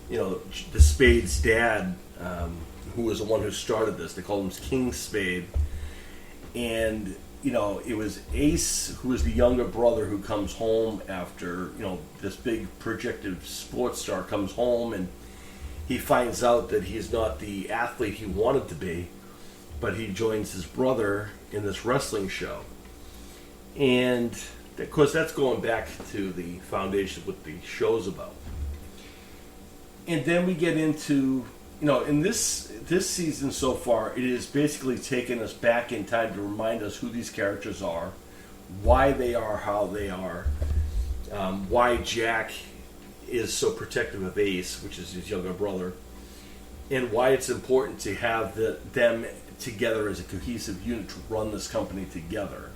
the Spade's dad, who was the one who started this. They called him King Spade. And, it was Ace, who was the younger brother, who comes home after, this big projected sports star comes home, and he finds out that he's not the athlete he wanted to be, but he joins his brother in this wrestling show. And, of course, that's going back to the foundation of what the show's about. And then we get into, in this season so far, it has basically taken us back in time to remind us who these characters are, why they are how they are, why Jack is so protective of Ace, which is his younger brother, and why it's important to have them together as a cohesive unit to run this company together.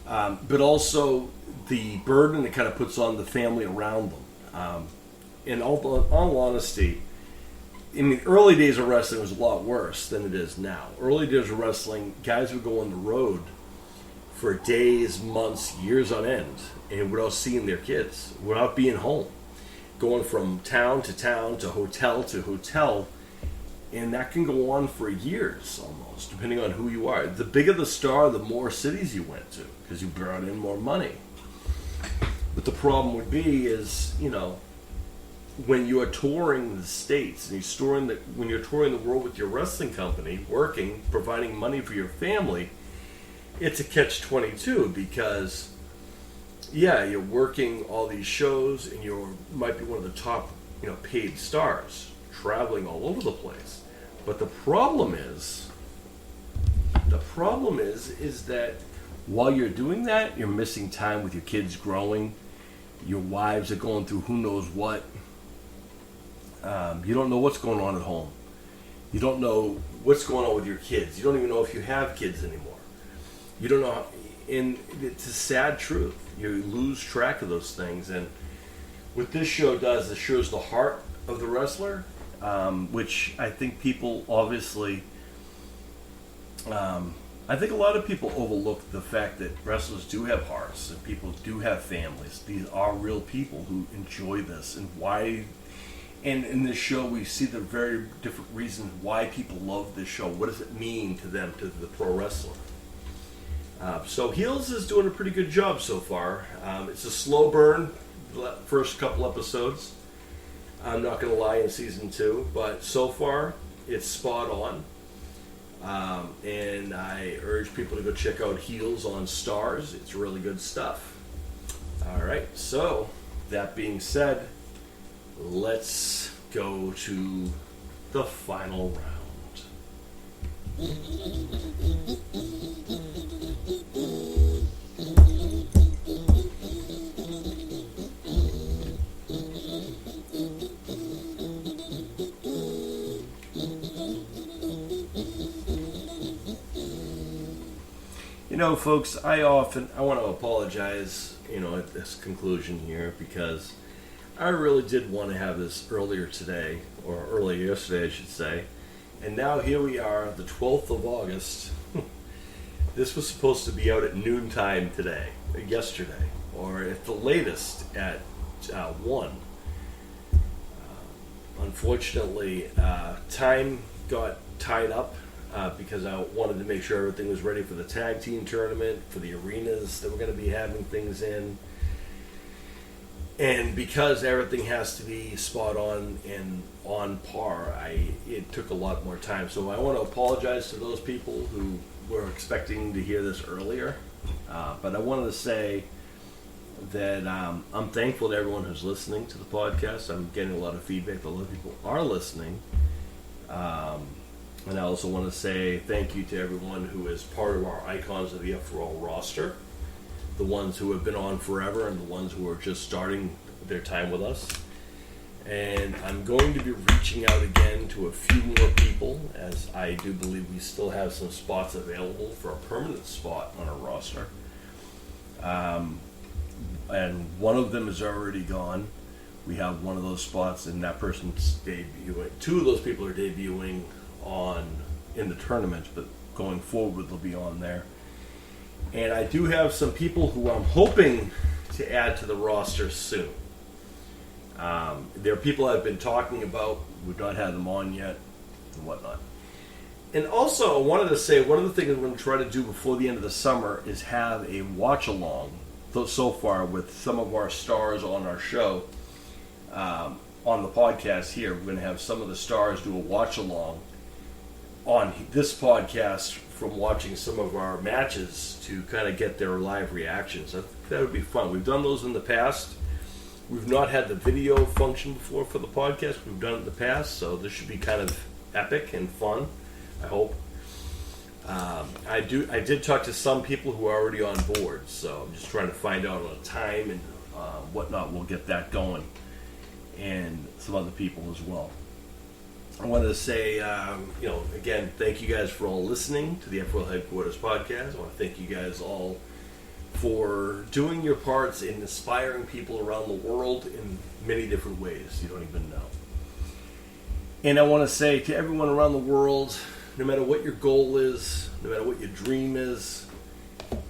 But also the burden it kind of puts on the family around them. In all honesty, in the early days of wrestling, it was a lot worse than it is now. Early days of wrestling, guys would go on the road for days, months, years on end, and without seeing their kids, without being home, going from town to town to hotel, and that can go on for years almost, depending on who you are. The bigger the star, the more cities you went to, because you brought in more money. But the problem would be is, when you are touring the states and when you're touring the world with your wrestling company, working, providing money for your family, it's a catch-22, because you're working all these shows and you might be one of the top, paid stars, traveling all over the place. But the problem is that while you're doing that, you're missing time with your kids growing. Your wives are going through who knows what. You don't know what's going on at home. You don't know what's going on with your kids. You don't even know if you have kids anymore. You don't know. And it's a sad truth. You lose track of those things. And what this show does, it shows the heart of the wrestler, which I think people obviously... I think a lot of people overlook the fact that wrestlers do have hearts and people do have families. These are real people who enjoy this, and why. And in this show, we see the very different reasons why people love this show. What does it mean to them, to the pro wrestler? So Heels is doing a pretty good job so far. It's a slow burn, the first couple episodes. I'm not going to lie, in season 2, but so far it's spot on. And I urge people to go check out Heels on Stars. It's really good stuff. All right, so that being said, let's go to the final round. Folks, I want to apologize at this conclusion here, because I really did want to have this earlier today, or earlier yesterday, I should say. And now here we are, the 12th of August. This was supposed to be out at noontime yesterday, or at the latest at 1. Unfortunately, time got tied up because I wanted to make sure everything was ready for the tag team tournament, for the arenas that we're going to be having things in. And because everything has to be spot on and on par, it took a lot more time. So I want to apologize to those people who were expecting to hear this earlier. But I wanted to say that I'm thankful to everyone who's listening to the podcast. I'm getting a lot of feedback that a lot of people are listening. And I also want to say thank you to everyone who is part of our Icons of the F4L roster. The ones who have been on forever and the ones who are just starting their time with us. And I'm going to be reaching out again to a few more people, as I do believe we still have some spots available for a permanent spot on our roster. And one of them is already gone. We have one of those spots, and that person's debuting. Two of those people are debuting in the tournament, but going forward they'll be on there. And I do have some people who I'm hoping to add to the roster soon. There are people I've been talking about. We've not had them on yet and whatnot. And also, I wanted to say, one of the things I'm going to try to do before the end of the summer is have a watch-along so far with some of our stars on our show. On the podcast here, we're going to have some of the stars do a watch-along on this podcast from watching some of our matches to kind of get their live reactions. I think that would be fun. We've done those in the past. We've not had the video function before for the podcast. We've done it in the past, so this should be kind of epic and fun, I hope. I did talk to some people who are already on board, so I'm just trying to find out on a time and whatnot. We'll get that going, and some other people as well. I wanted to say, again, thank you guys for all listening to the F4L Headquarters podcast. I want to thank you guys all for doing your parts in inspiring people around the world in many different ways you don't even know. And I want to say to everyone around the world, no matter what your goal is, no matter what your dream is,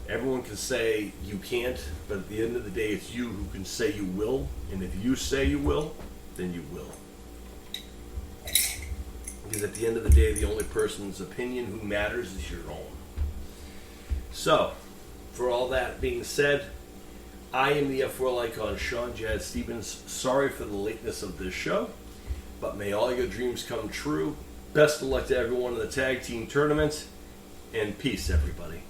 everyone can say you can't, but at the end of the day, it's you who can say you will. And if you say you will, then you will. Because at the end of the day, the only person's opinion who matters is your own. So, for all that being said, I am the F4L icon, Sean Jad Stevens. Sorry for the lateness of this show, but may all your dreams come true. Best of luck to everyone in the tag team tournament, and peace, everybody.